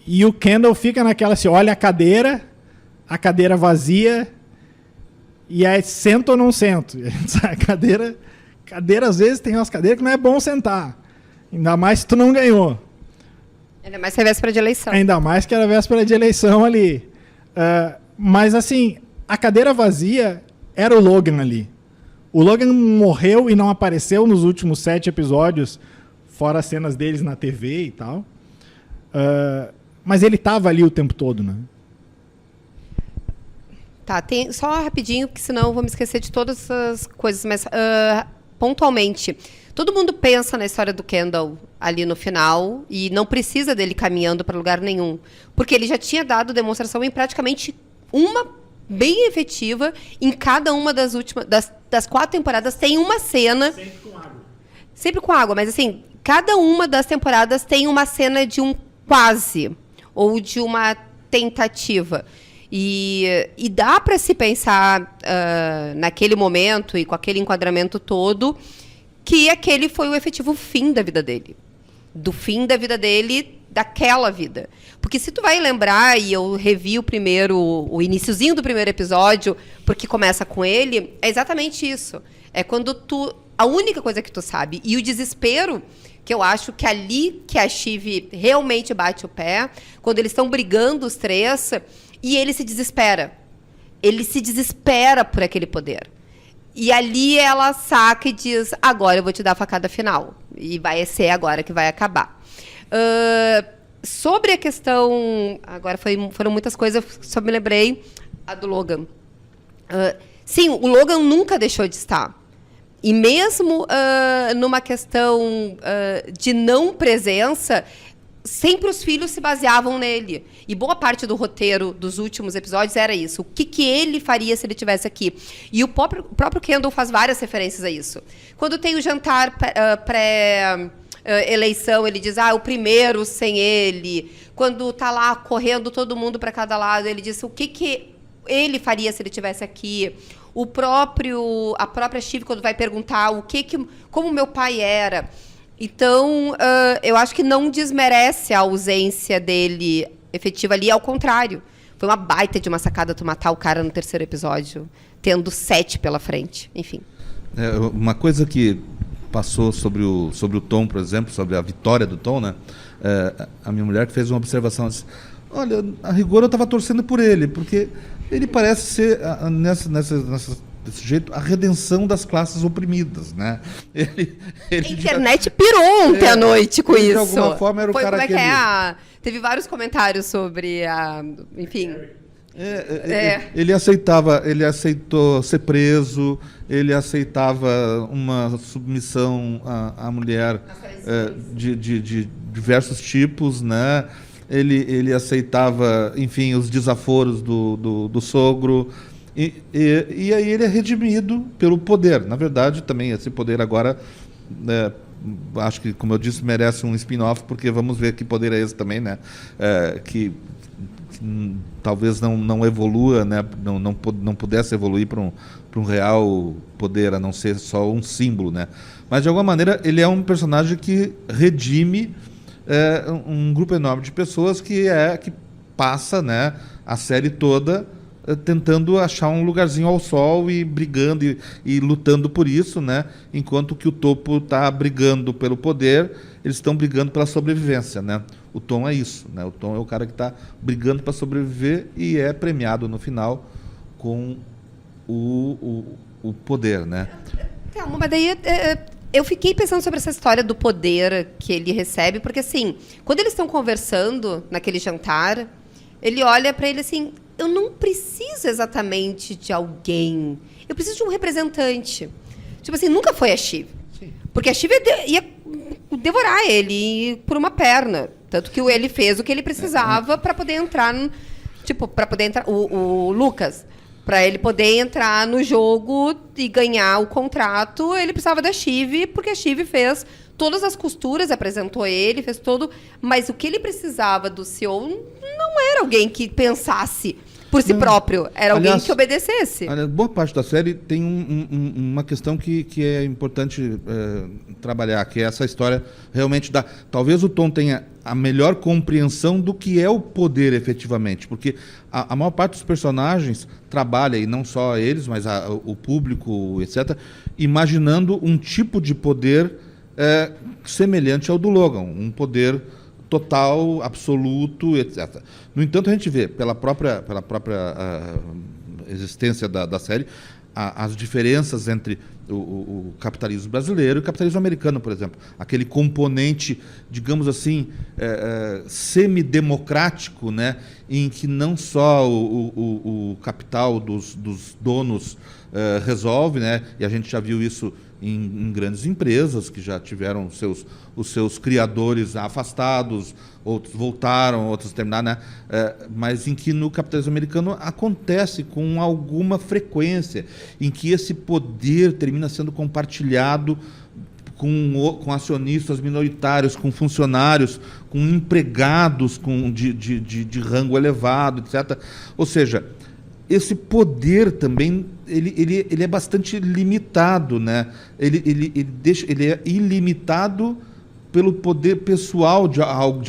e o Kendall fica naquela assim, olha a cadeira vazia, e aí sento ou não sento? A cadeira às vezes tem umas cadeiras que não é bom sentar. Ainda mais se tu não ganhou. Ainda mais que é véspera de eleição. Ainda mais que era véspera de eleição ali. Mas assim, a cadeira vazia era o Logan ali. O Logan morreu e não apareceu nos últimos 7 episódios, fora as cenas deles na TV e tal. Mas ele estava ali o tempo todo, né? Tá, só rapidinho, porque senão eu vou me esquecer de todas as coisas, mas pontualmente. Todo mundo pensa na história do Kendall ali no final e não precisa dele caminhando para lugar nenhum. Porque ele já tinha dado demonstração em praticamente uma bem efetiva. Em cada uma das últimas das 4 temporadas tem uma cena. Sempre com água. Sempre com água, mas assim, cada uma das temporadas tem uma cena de um quase ou de uma tentativa. E dá para se pensar naquele momento e com aquele enquadramento todo que aquele foi o efetivo fim da vida dele. Do fim da vida dele, daquela vida. Porque se tu vai lembrar, e eu revi o iniciozinho do primeiro episódio, porque começa com ele, é exatamente isso. É quando a única coisa que tu sabe, e o desespero, que eu acho que ali que a Shiv realmente bate o pé, quando eles estão brigando os três, e ele se desespera. Ele se desespera por aquele poder. E ali ela saca e diz, agora eu vou te dar a facada final. E vai ser agora que vai acabar. Sobre a questão... Agora foram muitas coisas, só me lembrei a do Logan. Sim, o Logan nunca deixou de estar. E mesmo numa questão de não presença, sempre os filhos se baseavam nele. E boa parte do roteiro dos últimos episódios era isso. O que ele faria se ele estivesse aqui? E o próprio Kendall faz várias referências a isso. Quando tem o jantar pré-eleição, ele diz, o primeiro sem ele. Quando tá lá correndo todo mundo para cada lado, ele diz o que ele faria se ele estivesse aqui. A própria Shiv, quando vai perguntar como meu pai era. Então, eu acho que não desmerece a ausência dele efetiva ali, ao contrário. Foi uma baita de uma sacada tu matar o cara no terceiro episódio, tendo 7 pela frente, enfim. Uma coisa que passou sobre o Tom, por exemplo, sobre a vitória do Tom, né? A minha mulher que fez uma observação assim, olha, a rigor eu estava torcendo por ele, porque ele parece ser, desse jeito, a redenção das classes oprimidas, né? A internet pirou ontem à noite com isso. De alguma forma era o cara que... Teve vários comentários sobre enfim... Ele aceitou ser preso, ele aceitava uma submissão à mulher de diversos tipos, né? Ele aceitava, enfim, os desaforos do sogro, e aí ele é redimido pelo poder. Na verdade, também esse poder agora, acho que, como eu disse, merece um spin-off, porque vamos ver que poder é esse também, né? Que talvez não evolua, né? não pudesse evoluir para um real poder, a não ser só um símbolo, né? Mas, de alguma maneira, ele é um personagem que redime um grupo enorme de pessoas que passa, né, a série toda tentando achar um lugarzinho ao sol e brigando e lutando por isso, né? Enquanto que o topo está brigando pelo poder, eles estão brigando pela sobrevivência, né? O Tom é isso, né? O Tom é o cara que está brigando para sobreviver e é premiado no final com o poder, né? Mas daí eu fiquei pensando sobre essa história do poder que ele recebe, porque assim, quando eles estão conversando naquele jantar, ele olha para ele assim, eu não preciso exatamente de alguém, eu preciso de um representante. Tipo assim, nunca foi a Shiv. Sim. Porque a Shiv ia devorar ele por uma perna. Tanto que ele fez o que ele precisava para poder entrar, o Lucas, para ele poder entrar no jogo e ganhar o contrato, ele precisava da Shiv, porque a Shiv fez todas as costuras, apresentou ele, fez todo... Mas o que ele precisava do CEO não era alguém que pensasse por si próprio, era alguém que obedecesse. Boa parte da série tem uma questão que é importante trabalhar, que é essa história realmente da... Talvez o Tom tenha a melhor compreensão do que é o poder efetivamente, porque a maior parte dos personagens trabalha, e não só eles, mas o público, etc., imaginando um tipo de poder semelhante ao do Logan, um poder total, absoluto, etc. No entanto, a gente vê, pela própria existência da série, as diferenças entre o capitalismo brasileiro e o capitalismo americano, por exemplo. Aquele componente, digamos assim, semidemocrático, né, em que não só o capital dos donos resolve, né, e a gente já viu isso em grandes empresas que já tiveram os seus criadores afastados, outros voltaram, outros terminaram, né? Mas em que no capitalismo americano acontece com alguma frequência, em que esse poder termina sendo compartilhado com acionistas minoritários, com funcionários, com empregados de rango elevado, etc. Ou seja, esse poder também ele é bastante limitado, né? Ele é ilimitado pelo poder pessoal de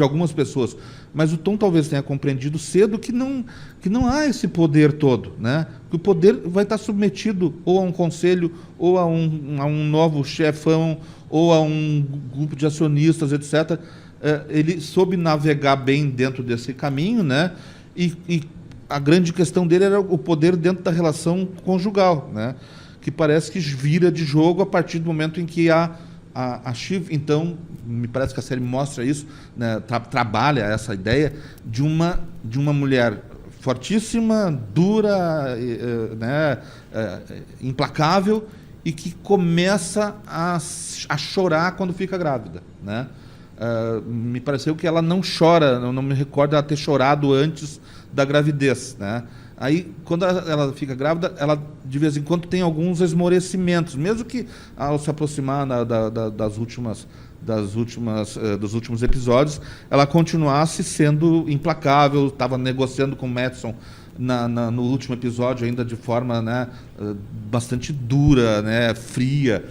algumas pessoas. Mas o Tom talvez tenha compreendido cedo que não há esse poder todo, né? Que o poder vai estar submetido ou a um conselho, ou a um novo chefão, ou a um grupo de acionistas, etc. Ele soube navegar bem dentro desse caminho, né? E a grande questão dele era o poder dentro da relação conjugal, né? Que parece que vira de jogo a partir do momento em que a Shiv, então, me parece que a série mostra isso, né, trabalha essa ideia de uma mulher fortíssima, dura, né, implacável, e que começa a chorar quando fica grávida, né? Me pareceu que ela não chora, não me recordo ela ter chorado antes da gravidez, né? Aí, quando ela fica grávida, ela, de vez em quando, tem alguns esmorecimentos, mesmo que, ao se aproximar dos últimos episódios, ela continuasse sendo implacável, estava negociando com o Madison no último episódio, ainda de forma, né, bastante dura, né, fria,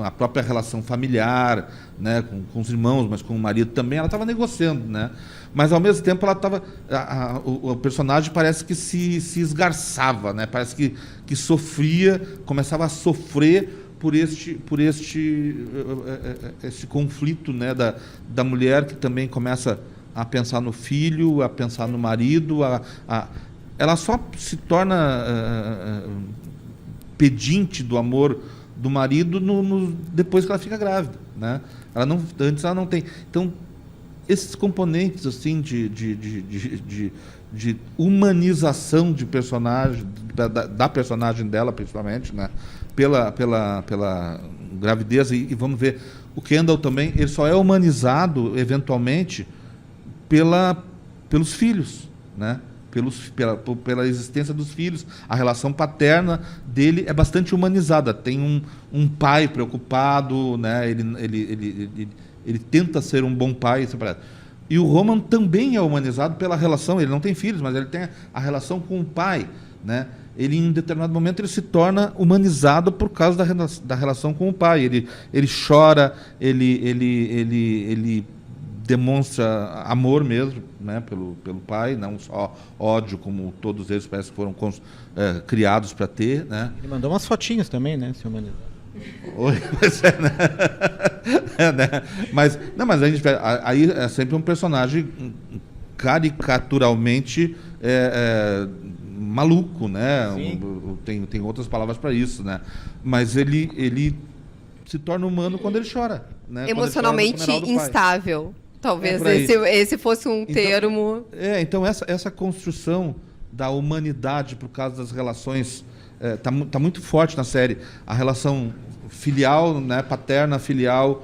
a própria relação familiar, né, com os irmãos, mas com o marido também, ela estava negociando, né? Mas, ao mesmo tempo, ela estava... O personagem parece que se esgarçava, né? Parece que sofria, começava a sofrer por este conflito, né? Da mulher que também começa a pensar no filho, a pensar no marido. Ela só se torna pedinte do amor do marido depois que ela fica grávida, né? Antes ela não tem. Então, esses componentes assim de humanização de personagem, da personagem dela, principalmente, né? pela gravidez, e vamos ver, o Kendall também, ele só é humanizado, eventualmente, pelos filhos, né? Pela existência dos filhos. A relação paterna dele é bastante humanizada. Tem um pai preocupado, né? Ele tenta ser um bom pai. E o Roman também é humanizado pela relação. Ele não tem filhos, mas ele tem a relação com o pai, né? Ele, em determinado momento, ele se torna humanizado por causa da relação com o pai. Ele chora, ele demonstra amor mesmo, né, pelo pai, não só ódio, como todos eles parece que foram criados para ter, né? Ele mandou umas fotinhas também, né, se humanizar. Oi, mas né? Mas a gente aí é sempre um personagem caricaturalmente maluco, né? Tem outras palavras para isso, né? Mas ele se torna humano quando ele chora, né? Emocionalmente instável. Talvez esse fosse um termo. Então essa construção da humanidade por causa das relações tá muito forte na série. A relação filial, né, paterna, filial,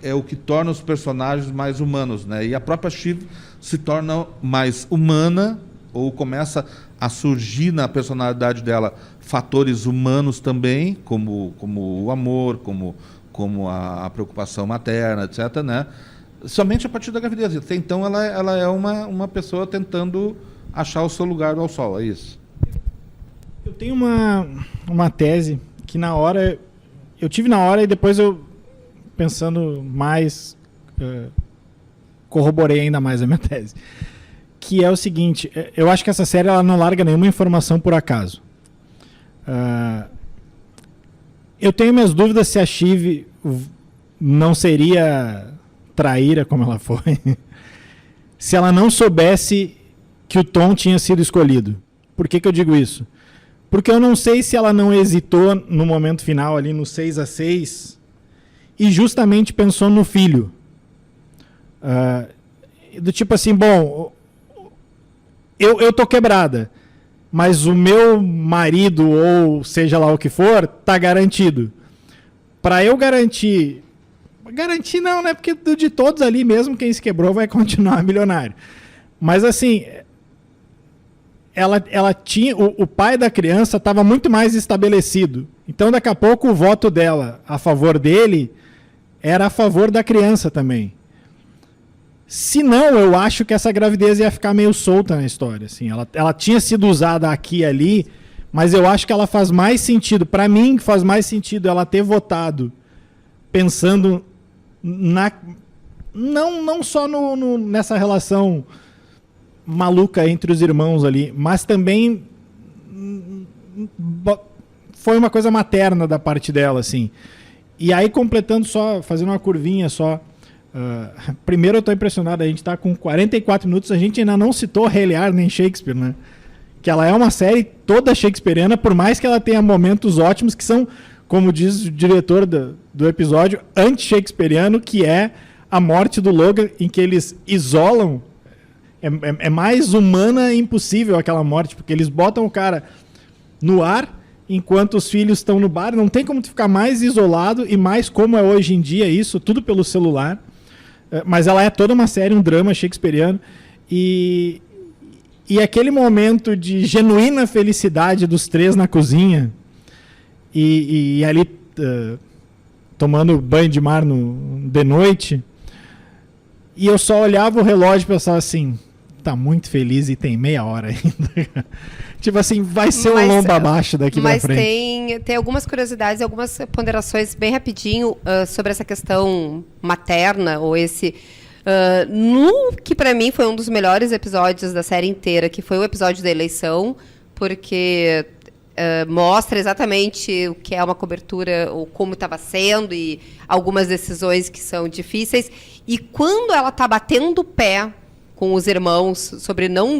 é o que torna os personagens mais humanos, né? E a própria Shiv se torna mais humana, ou começa a surgir na personalidade dela fatores humanos também, como o amor, como a preocupação materna, etc., né? Somente a partir da gravidez. Até então ela é uma pessoa tentando achar o seu lugar ao sol, é isso. Eu tenho uma tese que eu tive na hora e depois eu, pensando mais, corroborei ainda mais a minha tese. Que é o seguinte, eu acho que essa série ela não larga nenhuma informação por acaso. Eu tenho minhas dúvidas se a Shiv não seria traíra como ela foi, se ela não soubesse que o Tom tinha sido escolhido. Por que eu digo isso? Porque eu não sei se ela não hesitou no momento final, ali no 6-6, e justamente pensou no filho. Do tipo assim, bom, eu tô quebrada, mas o meu marido, ou seja lá o que for, tá garantido. Para eu garantir não, né? Porque de todos ali mesmo, quem se quebrou vai continuar milionário. Mas assim, ela tinha, o pai da criança estava muito mais estabelecido. Então, daqui a pouco, o voto dela a favor dele era a favor da criança também. Se não, eu acho que essa gravidez ia ficar meio solta na história. Assim. Ela tinha sido usada aqui e ali, mas eu acho que ela faz mais sentido. Para mim, faz mais sentido ela ter votado pensando não só nessa relação maluca entre os irmãos ali, mas também foi uma coisa materna da parte dela, assim. E aí, completando só, fazendo uma curvinha só, primeiro eu tô impressionado, a gente tá com 44 minutos, a gente ainda não citou Rei Lear nem Shakespeare, né? Que ela é uma série toda shakespeariana, por mais que ela tenha momentos ótimos que são, como diz o diretor do episódio, anti-shakespeariano, que é a morte do Logan, em que eles isolam. É mais humana e impossível aquela morte, porque eles botam o cara no ar enquanto os filhos estão no bar. Não tem como tu ficar mais isolado e mais como é hoje em dia isso, tudo pelo celular. Mas ela é toda uma série, um drama shakespeariano. E aquele momento de genuína felicidade dos três na cozinha e ali tomando banho de mar de noite. E eu só olhava o relógio e pensava assim, tá muito feliz e tem meia hora ainda. Tipo assim, vai ser um lomba abaixo daqui pra frente. Mas tem algumas curiosidades, algumas ponderações bem rapidinho sobre essa questão materna, ou esse... no que pra mim foi um dos melhores episódios da série inteira, que foi o episódio da eleição, porque mostra exatamente o que é uma cobertura, ou como estava sendo, e algumas decisões que são difíceis. E quando ela está batendo o pé com os irmãos sobre não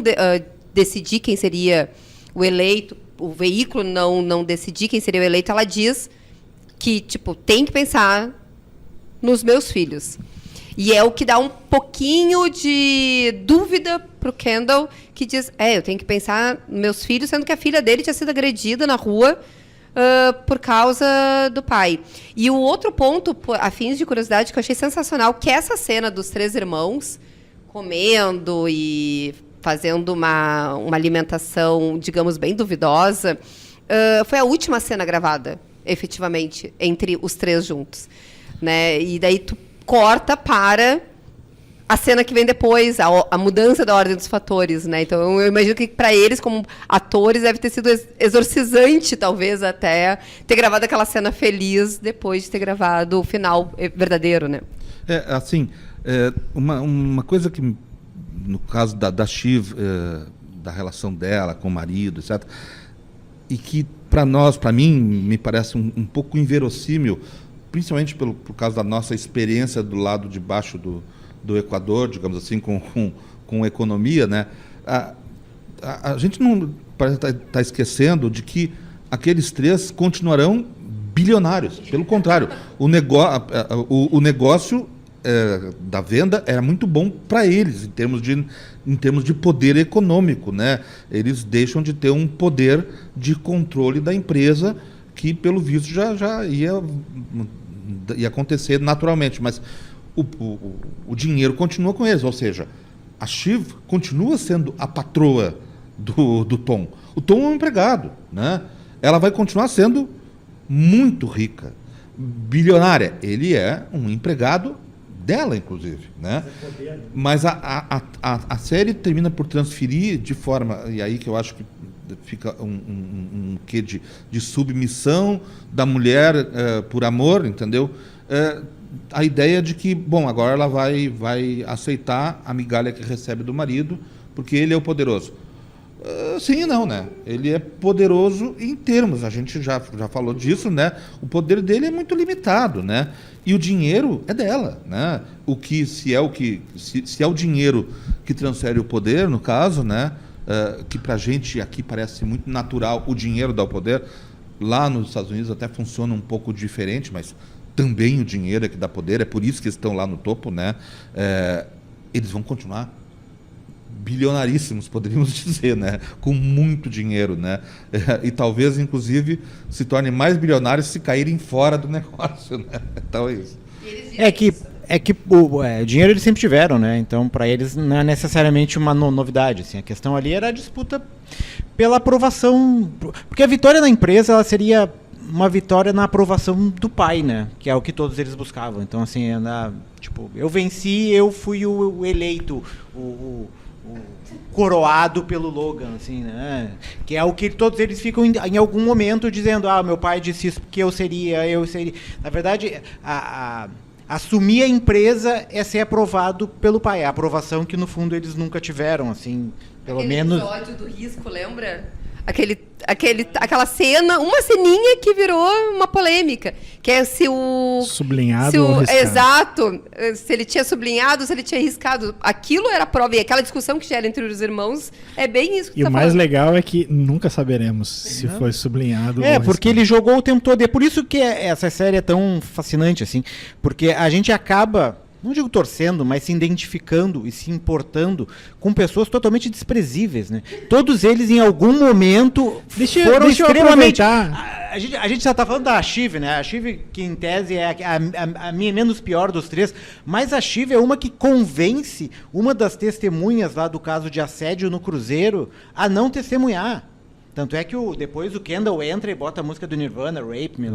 decidir quem seria o eleito, o veículo não decidir quem seria o eleito, ela diz que, tipo, tem que pensar nos meus filhos. E é o que dá um pouquinho de dúvida pro Kendall, que diz, eu tenho que pensar nos meus filhos, sendo que a filha dele tinha sido agredida na rua por causa do pai. E o outro ponto, a fins de curiosidade, que eu achei sensacional, que é essa cena dos três irmãos comendo e fazendo uma alimentação, digamos, bem duvidosa, foi a última cena gravada, efetivamente, entre os três juntos. Né? E daí tu corta para a cena que vem depois, a mudança da ordem dos fatores, né? Então, eu imagino que para eles, como atores, deve ter sido exorcizante, talvez, até ter gravado aquela cena feliz depois de ter gravado o final verdadeiro, né? Uma coisa que, no caso da Shiv, da relação dela com o marido, etc., e que, para mim, me parece um pouco inverossímil, principalmente por causa da nossa experiência do lado de baixo do Equador, digamos assim, com economia, né? A gente não parece estar esquecendo de que aqueles três continuarão bilionários. Pelo contrário, o negócio da venda era muito bom para eles em termos de poder econômico, né? Eles deixam de ter um poder de controle da empresa que, pelo visto, já ia acontecer naturalmente, mas o dinheiro continua com eles, ou seja, a Shiv continua sendo a patroa do Tom. O Tom é um empregado, né? Ela vai continuar sendo muito rica, bilionária. Ele é um empregado dela, inclusive, né? Mas a série termina por transferir de forma, e aí que eu acho que fica um quê de submissão da mulher por amor, entendeu? A ideia de que, bom, agora ela vai aceitar a migalha que recebe do marido, porque ele é o poderoso. Sim e não, né? Ele é poderoso em termos, a gente já falou disso, né? O poder dele é muito limitado, né? E o dinheiro é dela, né? Se é o dinheiro que transfere o poder, no caso, né? Que pra gente aqui parece muito natural, o dinheiro dá o poder. Lá nos Estados Unidos até funciona um pouco diferente, mas também o dinheiro é que dá poder, é por isso que estão lá no topo, né? Eles vão continuar bilionaríssimos, poderíamos dizer, né? Com muito dinheiro, né? E talvez, inclusive, se tornem mais bilionários se caírem fora do negócio, né? Então é isso. O dinheiro eles sempre tiveram, né? Então, para eles não é necessariamente uma novidade. Assim, a questão ali era a disputa pela aprovação, porque a vitória da empresa ela seria uma vitória na aprovação do pai, né? Que é o que todos eles buscavam. Então, assim, tipo, eu venci, eu fui o eleito, o coroado pelo Logan, assim, né? Que é o que todos eles ficam em algum momento dizendo, meu pai disse isso porque eu seria. Na verdade, assumir a empresa é ser aprovado pelo pai. É a aprovação que, no fundo, eles nunca tiveram, assim, pelo menos... Aquele episódio do risco, lembra? Aquela cena, uma ceninha que virou uma polêmica, que é se o... Sublinhado ou riscado. Exato. Se ele tinha sublinhado, se ele tinha riscado. Aquilo era prova. E aquela discussão que gera entre os irmãos é bem isso que E tá o mais falando. legal é que nunca saberemos se foi sublinhado ou riscado. Porque ele jogou o tempo todo. E é por isso que essa série é tão fascinante, assim. Porque a gente acaba... Não digo torcendo, mas se identificando e se importando com pessoas totalmente desprezíveis, né? Todos eles, em algum momento, foram extremamente... A gente já tá falando da Shiv, né? A Shiv, que em tese é a minha menos pior dos três, mas a Shiv é uma que convence uma das testemunhas lá do caso de assédio no cruzeiro a não testemunhar. Tanto é que depois o Kendall entra e bota a música do Nirvana, Rape Me.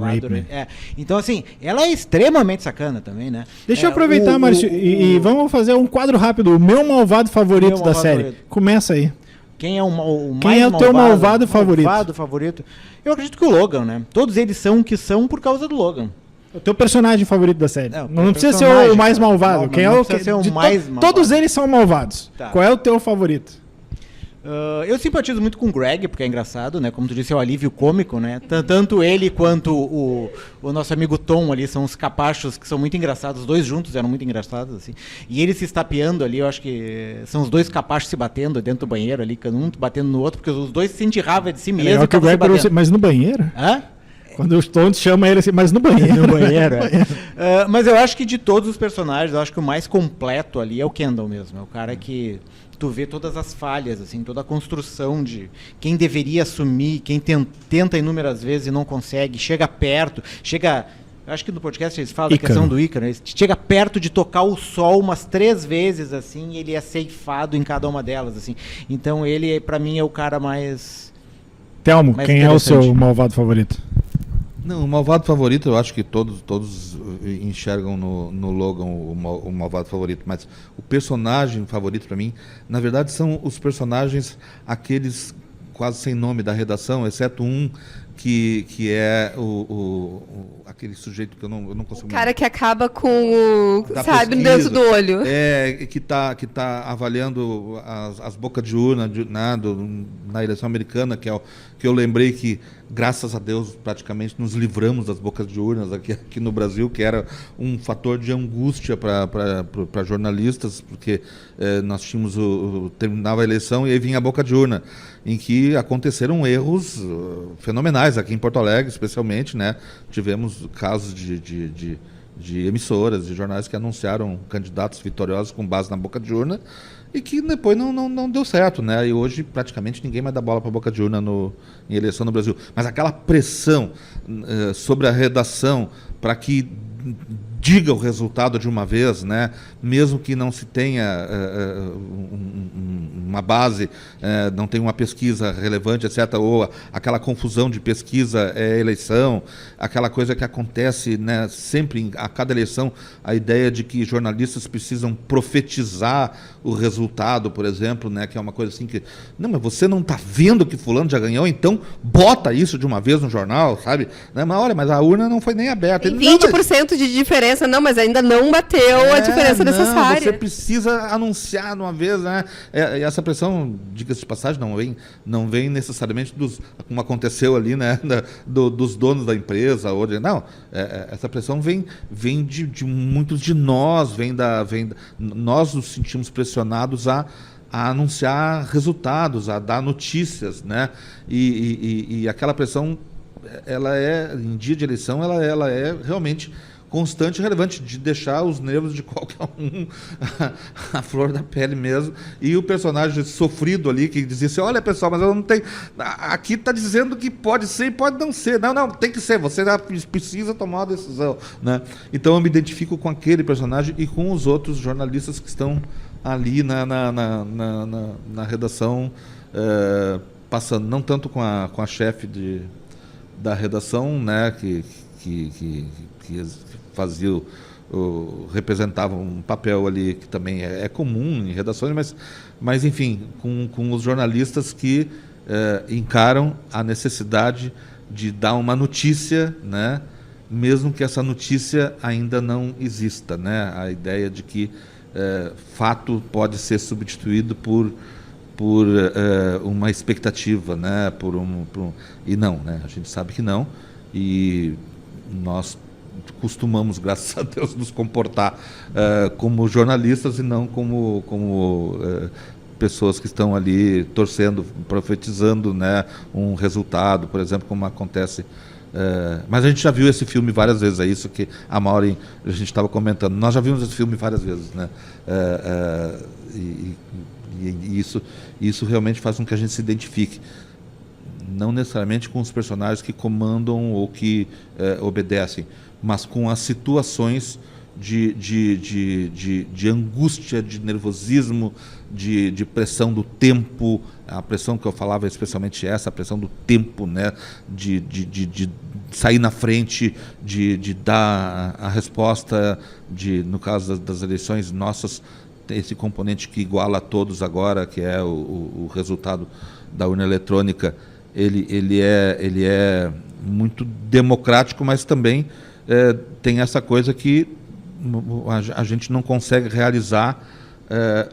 Então, assim, ela é extremamente sacana também, né? Deixa eu aproveitar, Márcio, e vamos fazer um quadro rápido. O meu malvado favorito da série. Começa aí. Quem é o mais Quem é o teu malvado favorito? Malvado favorito? Eu acredito que o Logan, né? Todos eles são o que são por causa do Logan. O teu personagem favorito da série. Não precisa ser o mais malvado. Quem é o ser o mais malvado. Todos eles são malvados. Tá. Qual é o teu favorito? Eu simpatizo muito com o Greg, porque é engraçado, né? Como tu disse, é o alívio cômico, né? Tanto ele quanto o nosso amigo Tom ali são os capachos que são muito engraçados. Os dois juntos eram muito engraçados, assim. E ele se estapeando ali, eu acho que são os dois capachos se batendo dentro do banheiro ali, um batendo no outro, porque os dois sentem raiva de si mesmo. Legal que o Greg mas no banheiro? Hã? Quando o Tom chama ele assim, mas no banheiro. No banheiro, mas eu acho que de todos os personagens, eu acho que o mais completo ali é o Kendall mesmo. É o cara que... Tu vê todas as falhas, assim, toda a construção de quem deveria assumir, quem tenta inúmeras vezes e não consegue, chega perto, acho que no podcast eles falam da questão do Ícaro, né? Chega perto de tocar o sol umas 3 vezes, assim, e ele é ceifado em cada uma delas, assim. Então ele, pra mim, é o cara mais... Telmo, quem é o seu malvado favorito? Não, o malvado favorito, eu acho que todos enxergam no Logan o malvado favorito, mas o personagem favorito para mim, na verdade, são os personagens, aqueles quase sem nome da redação, exceto um que é aquele sujeito que eu não consigo... O cara que acaba com o... sabe, dentro do olho. Que tá avaliando as bocas de urna na eleição americana, que eu lembrei que, graças a Deus, praticamente nos livramos das bocas de urnas aqui no Brasil, que era um fator de angústia para jornalistas, porque nós tínhamos terminava a eleição e aí vinha a boca de urna, em que aconteceram erros fenomenais aqui em Porto Alegre, especialmente, né? Tivemos casos de emissoras, de jornais que anunciaram candidatos vitoriosos com base na boca de urna e que depois não deu certo, né? E hoje praticamente ninguém mais dá bola para a boca de urna em eleição no Brasil. Mas aquela pressão sobre a redação para que diga o resultado de uma vez, né? Mesmo que não se tenha uma base, não tenha uma pesquisa relevante, etc., ou aquela confusão de pesquisa eleição, aquela coisa que acontece, né, sempre a cada eleição, a ideia de que jornalistas precisam profetizar o resultado, por exemplo, né, que é uma coisa assim que, não, mas você não está vendo que fulano já ganhou, então bota isso de uma vez no jornal, sabe? Né? Mas olha, mas a urna não foi nem aberta. Tem 20% de diferença, não, mas ainda não bateu a diferença necessária. Você precisa anunciar de uma vez, né? E essa pressão, diga-se de passagem, não vem necessariamente como aconteceu ali, né? Dos donos da empresa. Não, essa pressão vem de muitos de nós, nós nos sentimos pressionados a anunciar resultados, a dar notícias, né? E aquela pressão, ela em dia de eleição, ela é realmente constante e relevante, de deixar os nervos de qualquer um a flor da pele mesmo. E o personagem sofrido ali, que dizia assim, olha pessoal, mas eu não tenho... Aqui está dizendo que pode ser e pode não ser. Não, tem que ser, você já precisa tomar uma decisão, né? Então eu me identifico com aquele personagem e com os outros jornalistas que estão ali na redação, passando, não tanto com a chefe da redação, né, que fazia representava um papel ali que também é comum em redações, mas enfim, com os jornalistas que encaram a necessidade de dar uma notícia, né, mesmo que essa notícia ainda não exista, né, a ideia de que fato pode ser substituído por uma expectativa, né, e não, né, a gente sabe que não, e nós costumamos, graças a Deus, nos comportar como jornalistas e não como pessoas que estão ali torcendo, profetizando, né, um resultado, por exemplo, como acontece. Mas a gente já viu esse filme várias vezes, é isso que a Maureen, a gente estava comentando. Nós já vimos esse filme várias vezes, né? E isso realmente faz com que a gente se identifique. Não necessariamente com os personagens que comandam ou que obedecem, mas com as situações de angústia, de nervosismo, de pressão do tempo, a pressão que eu falava é especialmente essa, a pressão do tempo, né? de sair na frente, de dar a resposta, no caso das eleições nossas, esse componente que iguala a todos agora, que é o resultado da urna eletrônica, ele é muito democrático, mas também tem essa coisa que a gente não consegue realizar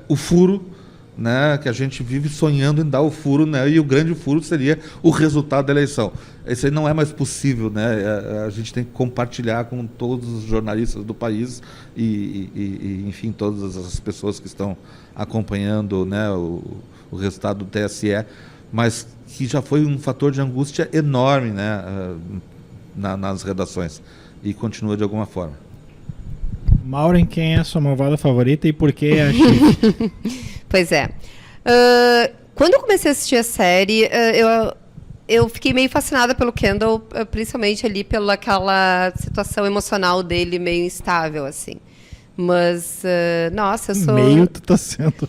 o furo, né, que a gente vive sonhando em dar o furo, né, e o grande furo seria o resultado da eleição. Isso aí não é mais possível, né, a gente tem que compartilhar com todos os jornalistas do país e enfim, todas as pessoas que estão acompanhando, né, o resultado do TSE, mas que já foi um fator de angústia enorme, né, nas redações, e continua de alguma forma. Maureen, quem é a sua malvada favorita e por que a Chif? Pois é. Quando eu comecei a assistir a série, eu fiquei meio fascinada pelo Kendall, principalmente ali pela aquela situação emocional dele meio instável, assim. Mas, nossa, eu sou... Meio tu tá sendo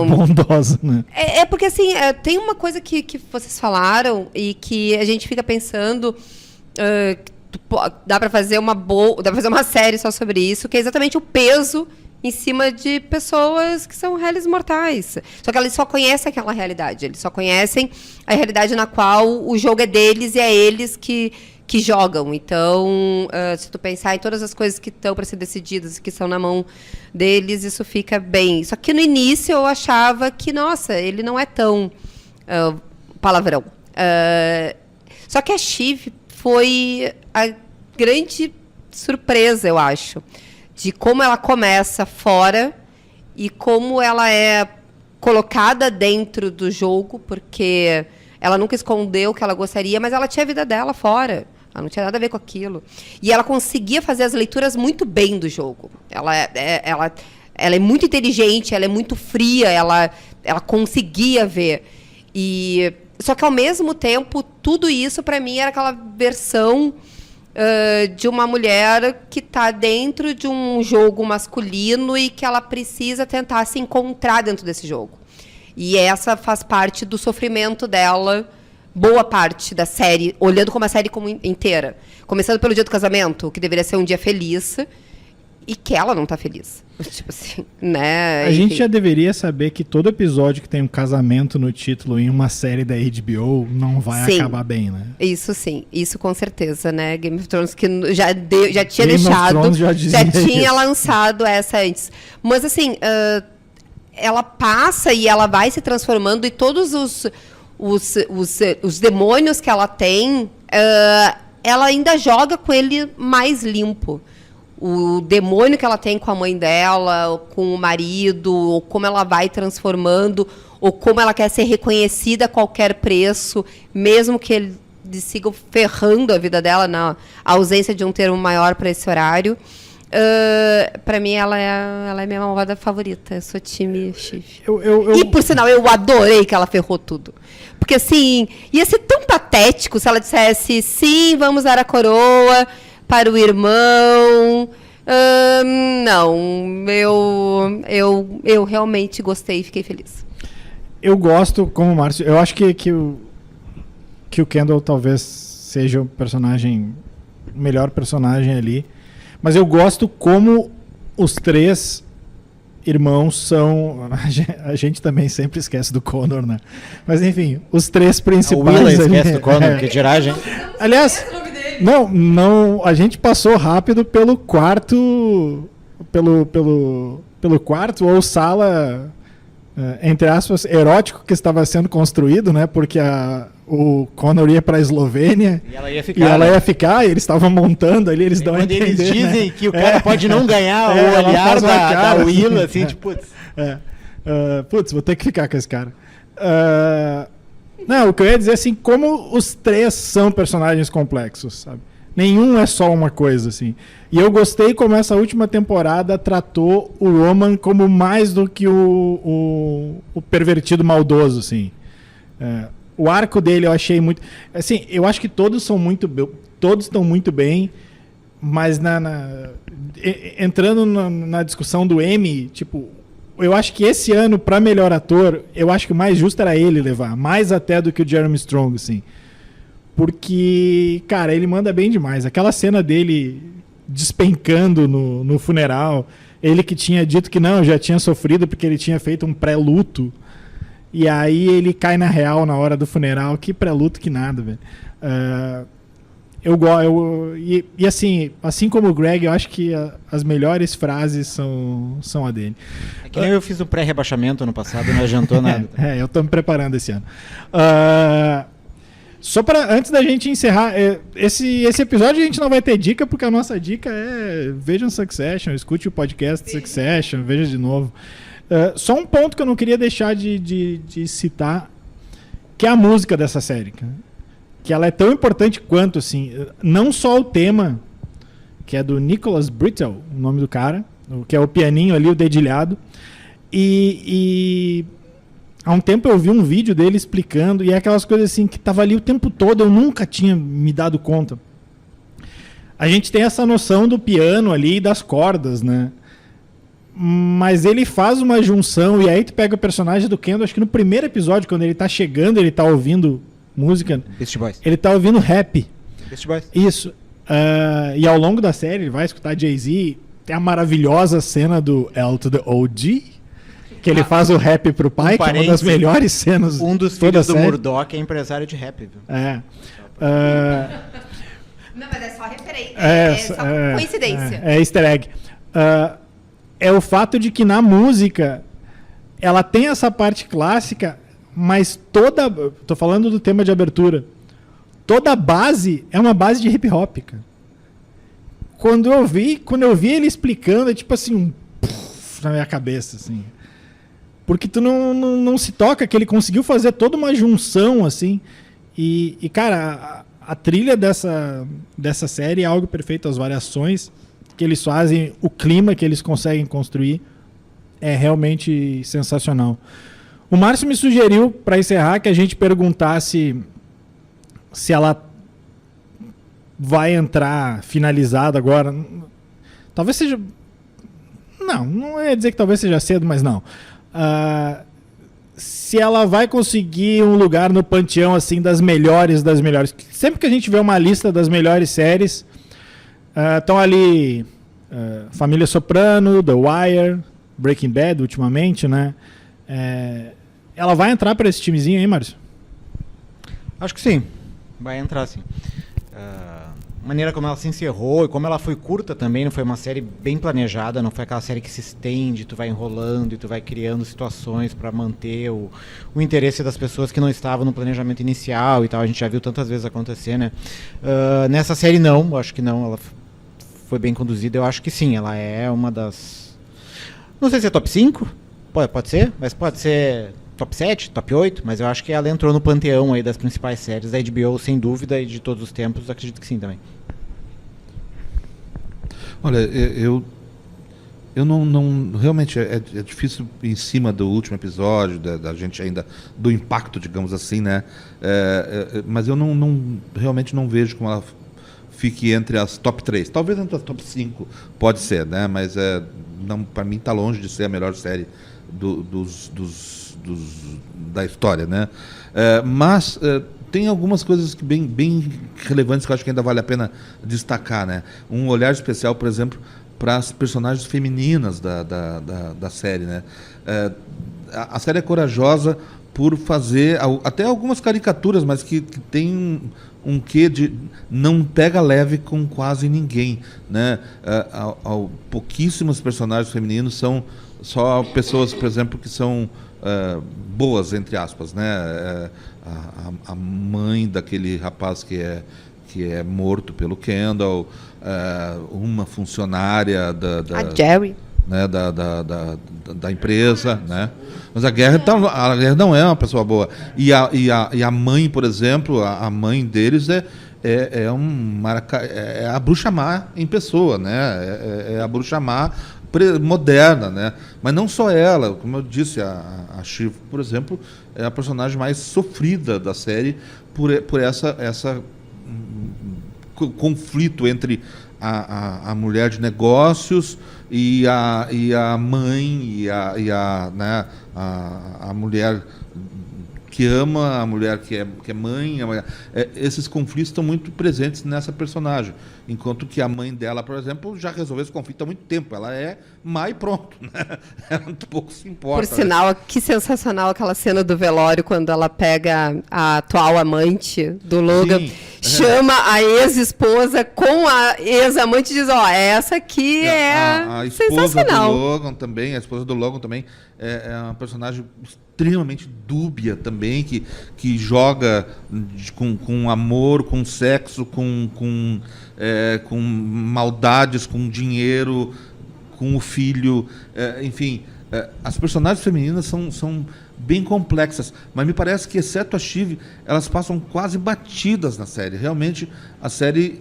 bondosa, né? Porque, assim, tem uma coisa que vocês falaram e que a gente fica pensando... dá para fazer uma série só sobre isso, que é exatamente o peso em cima de pessoas que são réis mortais. Só que eles só conhecem aquela realidade. Eles só conhecem a realidade na qual o jogo é deles e é eles que jogam. Então, se tu pensar em todas as coisas que estão para ser decididas e que estão na mão deles, isso fica bem. Só que no início eu achava que, nossa, ele não é tão palavrão. Só que a Shiv foi a grande surpresa, eu acho, de como ela começa fora e como ela é colocada dentro do jogo, porque ela nunca escondeu o que ela gostaria, mas ela tinha a vida dela fora. Ela não tinha nada a ver com aquilo. E ela conseguia fazer as leituras muito bem do jogo. Ela é muito inteligente, ela é muito fria, ela conseguia ver. Só que, ao mesmo tempo, tudo isso, para mim, era aquela versão de uma mulher que está dentro de um jogo masculino e que ela precisa tentar se encontrar dentro desse jogo. E essa faz parte do sofrimento dela, boa parte da série, olhando como a série como inteira. Começando pelo dia do casamento, que deveria ser um dia feliz, e que ela não está feliz. Tipo assim, né? A gente já deveria saber que todo episódio que tem um casamento no título em uma série da HBO não vai acabar bem, né? Isso sim, isso com certeza, né? Game of Thrones que já tinha Game deixado, of Thrones já tinha lançado essa antes. Mas assim, ela passa e ela vai se transformando e todos os demônios que ela tem, ela ainda joga com ele mais limpo. O demônio que ela tem com a mãe dela, ou com o marido, ou como ela vai transformando, ou como ela quer ser reconhecida a qualquer preço, mesmo que eles sigam ferrando a vida dela na ausência de um termo maior para esse horário. Para mim, ela é minha malvada favorita. Eu sou time Shiv. E, por sinal, eu adorei que ela ferrou tudo. Porque, assim, ia ser tão patético se ela dissesse, sim, vamos dar a coroa para o irmão. Não, eu realmente gostei e fiquei feliz. Eu gosto, como o Márcio, eu acho que o Kendall talvez seja o melhor personagem ali. Mas eu gosto como os três irmãos são... A gente também sempre esquece do Connor, né? Mas enfim, os três principais... O Willa esquece do Connor, que dirá, gente. Aliás, não, a gente passou rápido pelo quarto... Pelo quarto ou sala, entre aspas, erótico que estava sendo construído, né? Porque o Connor ia para a Eslovênia e ela ia ficar, e eles estavam montando ali, eles dão a entender, eles dizem, né, que o cara pode não ganhar o olhar da Willa, assim, tipo, putz. Putz, vou ter que ficar com esse cara. Não, o que eu ia dizer, assim, como os três são personagens complexos, sabe? Nenhum é só uma coisa, assim. E eu gostei como essa última temporada tratou o Roman como mais do que o pervertido maldoso, assim. O arco dele eu achei muito... Assim, eu acho que todos estão muito bem, mas entrando na discussão do Emmy, tipo, eu acho que esse ano, para melhor ator, eu acho que o mais justo era ele levar, mais até do que o Jeremy Strong, assim. Porque, cara, ele manda bem demais. Aquela cena dele despencando no funeral, ele que tinha dito que não, já tinha sofrido porque ele tinha feito um pré-luto. E aí ele cai na real na hora do funeral. Que pré-luto que nada, velho. E assim como o Greg, eu acho que as melhores frases são a dele. É que nem eu fiz o pré-rebaixamento ano passado e não adiantou nada. Eu tô me preparando esse ano. Só para antes da gente encerrar, esse episódio a gente não vai ter dica, porque a nossa dica é vejam Succession, escute o podcast Succession, veja de novo. Só um ponto que eu não queria deixar de citar, que é a música dessa série, que ela é tão importante quanto, assim, não só o tema, que é do Nicholas Britell, o nome do cara, que é o pianinho ali, o dedilhado, e há um tempo eu vi um vídeo dele explicando, e é aquelas coisas assim que tava ali o tempo todo, eu nunca tinha me dado conta. A gente tem essa noção do piano ali e das cordas, né? Mas ele faz uma junção, e aí tu pega o personagem do Kendall, acho que no primeiro episódio, quando ele tá chegando, ele tá ouvindo música. Beastie Boys. Ele tá ouvindo rap. Beastie Boys. Isso. E ao longo da série ele vai escutar Jay-Z. Tem a maravilhosa cena do L to the OG, que ele faz o rap pro pai, que é uma das melhores cenas. Um dos filhos do Murdoch é empresário de rap, viu? Não, mas é só referência. É só coincidência. É easter egg. É o fato de que na música ela tem essa parte clássica, mas tô falando do tema de abertura, toda a base é uma base de hip hop, cara. Quando eu vi ele explicando, é tipo assim, na minha cabeça, assim. Porque tu não se toca que ele conseguiu fazer toda uma junção, assim. E cara, a trilha dessa série é algo perfeito, as variações que eles fazem, o clima que eles conseguem construir é realmente sensacional. O Márcio me sugeriu, para encerrar, que a gente perguntasse se ela vai entrar finalizada agora. Talvez seja... Não ia dizer que talvez seja cedo, mas não. Se ela vai conseguir um lugar no panteão assim das melhores. Sempre que a gente vê uma lista das melhores séries, estão ali Família Soprano, The Wire, Breaking Bad ultimamente, né? Ela vai entrar para esse timezinho aí, Márcio? Acho que sim, vai entrar sim. A maneira como ela se encerrou e como ela foi curta também, não foi uma série bem planejada, não foi aquela série que se estende, tu vai enrolando e tu vai criando situações para manter o interesse das pessoas que não estavam no planejamento inicial e tal, a gente já viu tantas vezes acontecer, né? Nessa série não, acho que não, ela foi bem conduzida, eu acho que sim, ela é uma das... Não sei se é top 5, pode ser, mas pode ser top 7, top 8, mas eu acho que ela entrou no panteão aí das principais séries da HBO, sem dúvida, e de todos os tempos, acredito que sim também. Olha, eu não realmente é difícil em cima do último episódio, da gente ainda, do impacto, digamos assim, né? Mas eu realmente não vejo como ela fique entre as top 3. Talvez entre as top 5, pode ser, né? Mas para mim está longe de ser a melhor série da história, né? Mas tem algumas coisas que bem relevantes que eu acho que ainda vale a pena destacar, né? Um olhar especial, por exemplo, para as personagens femininas da série, né? A série é corajosa por fazer até algumas caricaturas, mas que tem um quê de não pega leve com quase ninguém, né? Pouquíssimos personagens femininos são só pessoas, por exemplo, que são boas, entre aspas, né? A mãe daquele rapaz que é morto pelo Kendall, uma funcionária a Jerry, né, da empresa, né? Mas a Guerra não é uma pessoa boa. E a mãe, por exemplo, a mãe deles é a bruxa má em pessoa, né? É a bruxa má moderna, né? Mas não só ela, como eu disse, a Shiv, por exemplo, é a personagem mais sofrida da série por essa conflito entre a mulher de negócios e a mãe né, a mulher que ama, a mulher que é mãe. Esses conflitos estão muito presentes nessa personagem. Enquanto que a mãe dela, por exemplo, já resolveu esse conflito há muito tempo. Ela é má e pronto, né? Ela um pouco se importa. Por sinal, que sensacional aquela cena do velório, quando ela pega a atual amante do Logan, sim, chama a ex-esposa com a ex-amante e diz, essa aqui a esposa sensacional. Do Logan também, a esposa do Logan também é uma personagem extremamente dúbia também, que joga com amor, com sexo, com maldades, com dinheiro, com o filho, enfim. As personagens femininas são bem complexas, mas me parece que, exceto a Shiv, elas passam quase batidas na série. Realmente, a série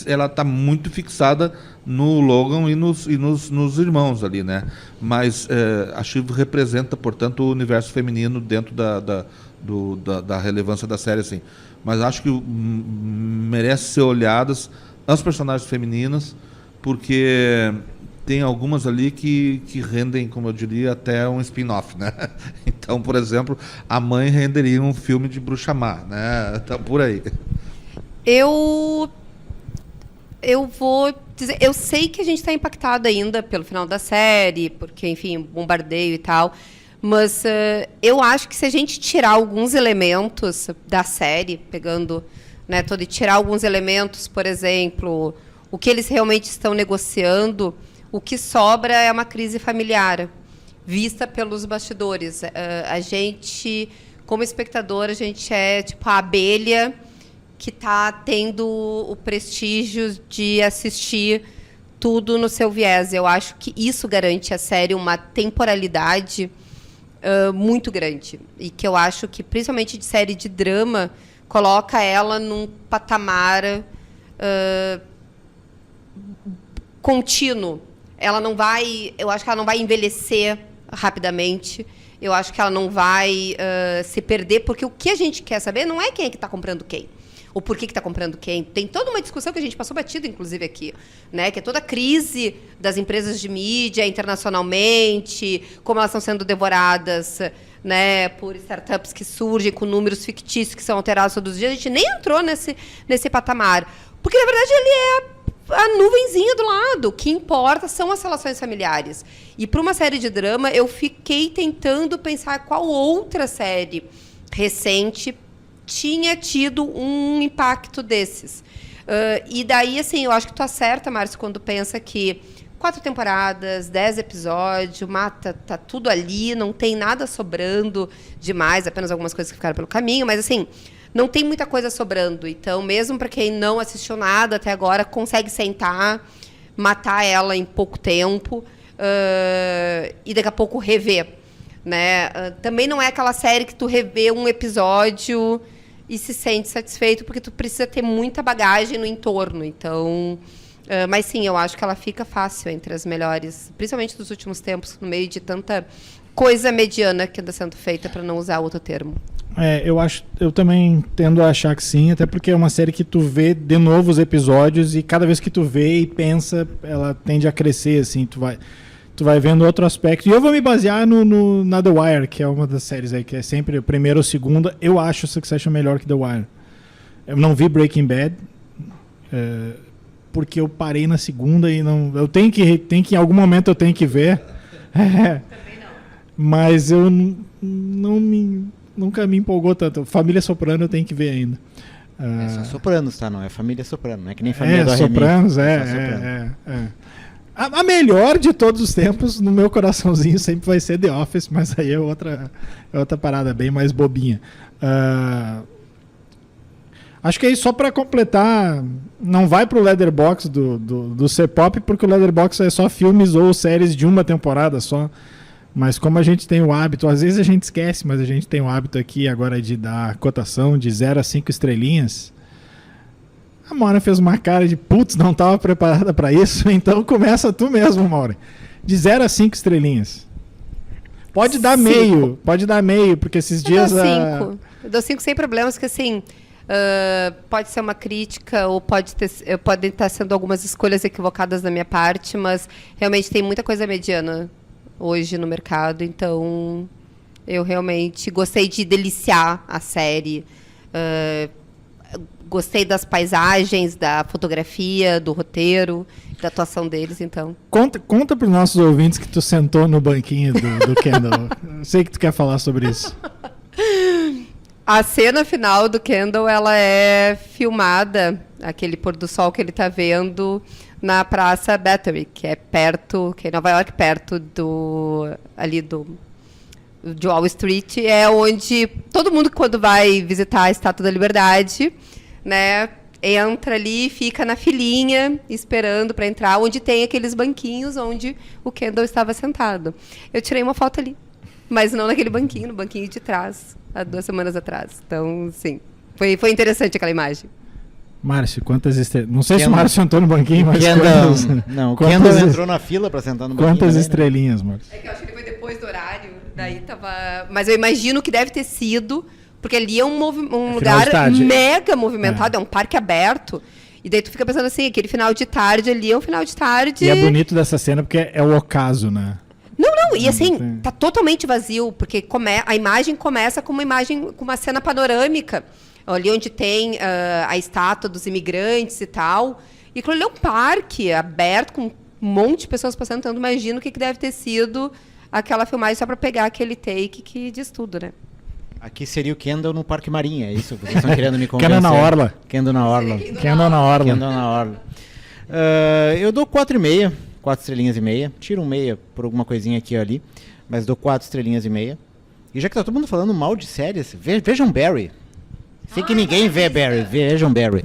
ela está muito fixada no Logan e nos irmãos ali, né? Mas a Shiv representa, portanto, o universo feminino dentro da relevância da série, assim. Mas acho que merece ser olhadas as personagens femininas, porque tem algumas ali que rendem, como eu diria, até um spin-off, né? Então, por exemplo, a mãe renderia um filme de bruxa má, né? Tá por aí. Eu vou dizer, eu sei que a gente está impactado ainda pelo final da série, porque, enfim, bombardeio e tal, mas eu acho que se a gente tirar alguns elementos da série, pegando, né, e tirar alguns elementos, por exemplo, o que eles realmente estão negociando, o que sobra é uma crise familiar, vista pelos bastidores. A gente, como espectador, a gente é tipo a abelha que está tendo o prestígio de assistir tudo no seu viés. Eu acho que isso garante à série uma temporalidade muito grande. E que eu acho que, principalmente de série de drama, coloca ela num patamar contínuo. Eu acho que ela não vai envelhecer rapidamente. Eu acho que ela não vai se perder, porque o que a gente quer saber não é quem é que está comprando quem. O porquê que está comprando quem. Tem toda uma discussão que a gente passou batido, inclusive, aqui, né? Que é toda a crise das empresas de mídia internacionalmente, como elas estão sendo devoradas, né, por startups que surgem com números fictícios que são alterados todos os dias. A gente nem entrou nesse patamar. Porque, na verdade, ele é a nuvenzinha do lado. O que importa são as relações familiares. E, para uma série de drama, eu fiquei tentando pensar qual outra série recente tinha tido um impacto desses. E daí, assim, eu acho que tu acerta, Márcio, quando pensa que 4 temporadas, 10 episódios, tá tudo ali, não tem nada sobrando demais, apenas algumas coisas que ficaram pelo caminho, mas, assim, não tem muita coisa sobrando. Então, mesmo para quem não assistiu nada até agora, consegue sentar, matar ela em pouco tempo e daqui a pouco rever, né? Também não é aquela série que tu revê um episódio e se sente satisfeito, porque tu precisa ter muita bagagem no entorno. Então, mas sim, eu acho que ela fica fácil entre as melhores, principalmente dos últimos tempos, no meio de tanta coisa mediana que anda sendo feita, para não usar outro termo. Eu também tendo a achar que sim, até porque é uma série que tu vê de novo os episódios e cada vez que tu vê e pensa, ela tende a crescer, assim, tu tu vai vendo outro aspecto. E eu vou me basear na The Wire, que é uma das séries aí, que é sempre a primeira ou segunda. Eu acho Succession melhor que The Wire. Eu não vi Breaking Bad, porque eu parei na segunda e não... Eu tenho que em algum momento eu tenho que ver. Também não. Mas eu nunca me empolgou tanto. Família Soprano eu tenho que ver ainda. É só Sopranos, tá? Não é Família Soprano, não é que nem Família do Sopranos, Soprano. A melhor de todos os tempos, no meu coraçãozinho, sempre vai ser The Office, mas aí é outra parada, bem mais bobinha. Acho que aí só pra completar, não vai pro Letterboxd do C-Pop, porque o Letterboxd é só filmes ou séries de uma temporada só. Mas como a gente tem o hábito, às vezes a gente esquece, mas a gente tem o hábito aqui agora de dar cotação de 0 a 5 estrelinhas. A Maura fez uma cara de putz, não estava preparada para isso, então começa tu mesmo, Maura. De 0 a 5 estrelinhas. Pode dar meio, porque esses dias... Eu dou 5 sem problemas, que assim, pode ser uma crítica ou podem estar sendo algumas escolhas equivocadas da minha parte, mas realmente tem muita coisa mediana hoje no mercado, então eu realmente gostei de deliciar a série, gostei das paisagens, da fotografia, do roteiro, da atuação deles, então. Conta para os nossos ouvintes que tu sentou no banquinho do Kendall. Eu sei que tu quer falar sobre isso. A cena final do Kendall, ela é filmada, aquele pôr do sol que ele está vendo, na Praça Battery, que é em Nova York, perto de Wall Street, é onde todo mundo, quando vai visitar a Estátua da Liberdade, né, entra ali e fica na filinha, esperando para entrar, onde tem aqueles banquinhos onde o Kendall estava sentado. Eu tirei uma foto ali, mas não naquele banquinho, no banquinho de trás, há 2 semanas atrás. Então, sim, foi interessante aquela imagem. Márcio, quantas estrelas? Não sei se o Márcio sentou no banquinho, mas o Kendall entrou na fila para sentar no banquinho. Quantas estrelinhas, Márcio? É que eu acho que foi depois do horário, daí tava... Mas eu imagino que deve ter sido, porque ali é um lugar mega movimentado, é um parque aberto, e daí tu fica pensando assim, aquele final de tarde ali é um final de tarde... E é bonito dessa cena porque é o ocaso, né? Não, e assim, tá totalmente vazio, porque a imagem começa com uma cena panorâmica, ali onde tem a estátua dos imigrantes e tal. E aquilo ali é um parque aberto, com um monte de pessoas passando. Então, imagino o que deve ter sido aquela filmagem só para pegar aquele take que diz tudo, né? Aqui seria o Kendall no Parque Marinha, é isso? Vocês estão querendo me convencer? Kendall na Orla. Kendall na Orla. Kendall na Orla. Kendall na Orla. Eu dou 4,5. 4 estrelinhas e meia. Tiro um meia por alguma coisinha aqui ou ali. Mas dou 4 estrelinhas e meia. E já que tá todo mundo falando mal de séries, vejam Barry. Sei que ninguém vê Barry, vejam Barry.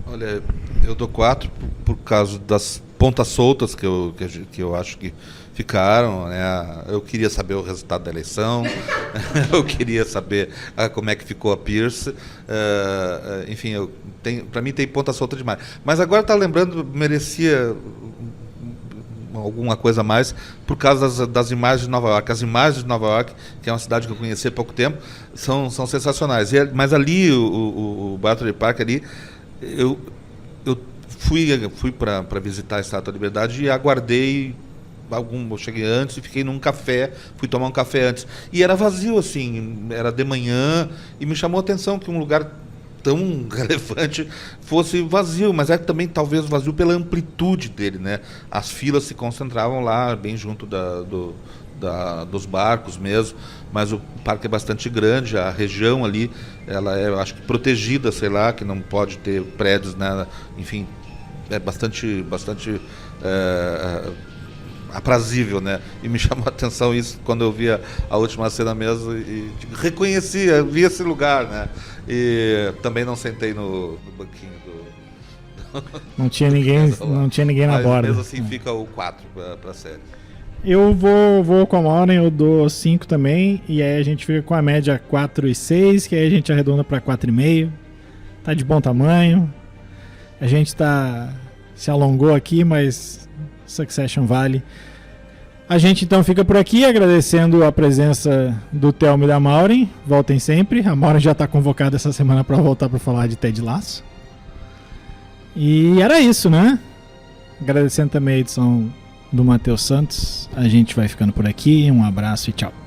Olha, eu dou 4 por causa das pontas soltas que eu acho que ficaram, né? Eu queria saber o resultado da eleição, eu queria saber como é que ficou a Pierce, enfim, para mim tem ponta solta demais. Mas agora tá lembrando, merecia alguma coisa a mais por causa das imagens de Nova York. As imagens de Nova York, que é uma cidade que eu conheci há pouco tempo, são sensacionais. Mas ali, o Battery Park ali, eu fui para visitar a Estátua da Liberdade e aguardei eu cheguei antes e fiquei num café, fui tomar um café antes. E era vazio, assim, era de manhã, e me chamou a atenção que um lugar tão relevante fosse vazio, mas é também talvez vazio pela amplitude dele, né? As filas se concentravam lá, bem junto dos barcos mesmo, mas o parque é bastante grande, a região ali, ela é, acho que protegida, sei lá, que não pode ter prédios, né? Enfim, é bastante aprazível, né? E me chamou a atenção isso quando eu vi a última cena mesmo e reconhecia, vi esse lugar, né? E também não sentei no banquinho do não tinha ninguém na borda. Mesmo assim fica o 4 para a série. Eu vou com a Maureen, eu dou 5 também, e aí a gente fica com a média 4,6, que aí a gente arredonda para 4,5. Tá de bom tamanho. A gente se alongou aqui, mas Succession vale. A gente então fica por aqui agradecendo a presença do Thelmo e da Maureen. Voltem sempre. A Maureen já está convocada essa semana para voltar para falar de Ted Lasso. E era isso, né? Agradecendo também a edição do Matheus Santos. A gente vai ficando por aqui. Um abraço e tchau.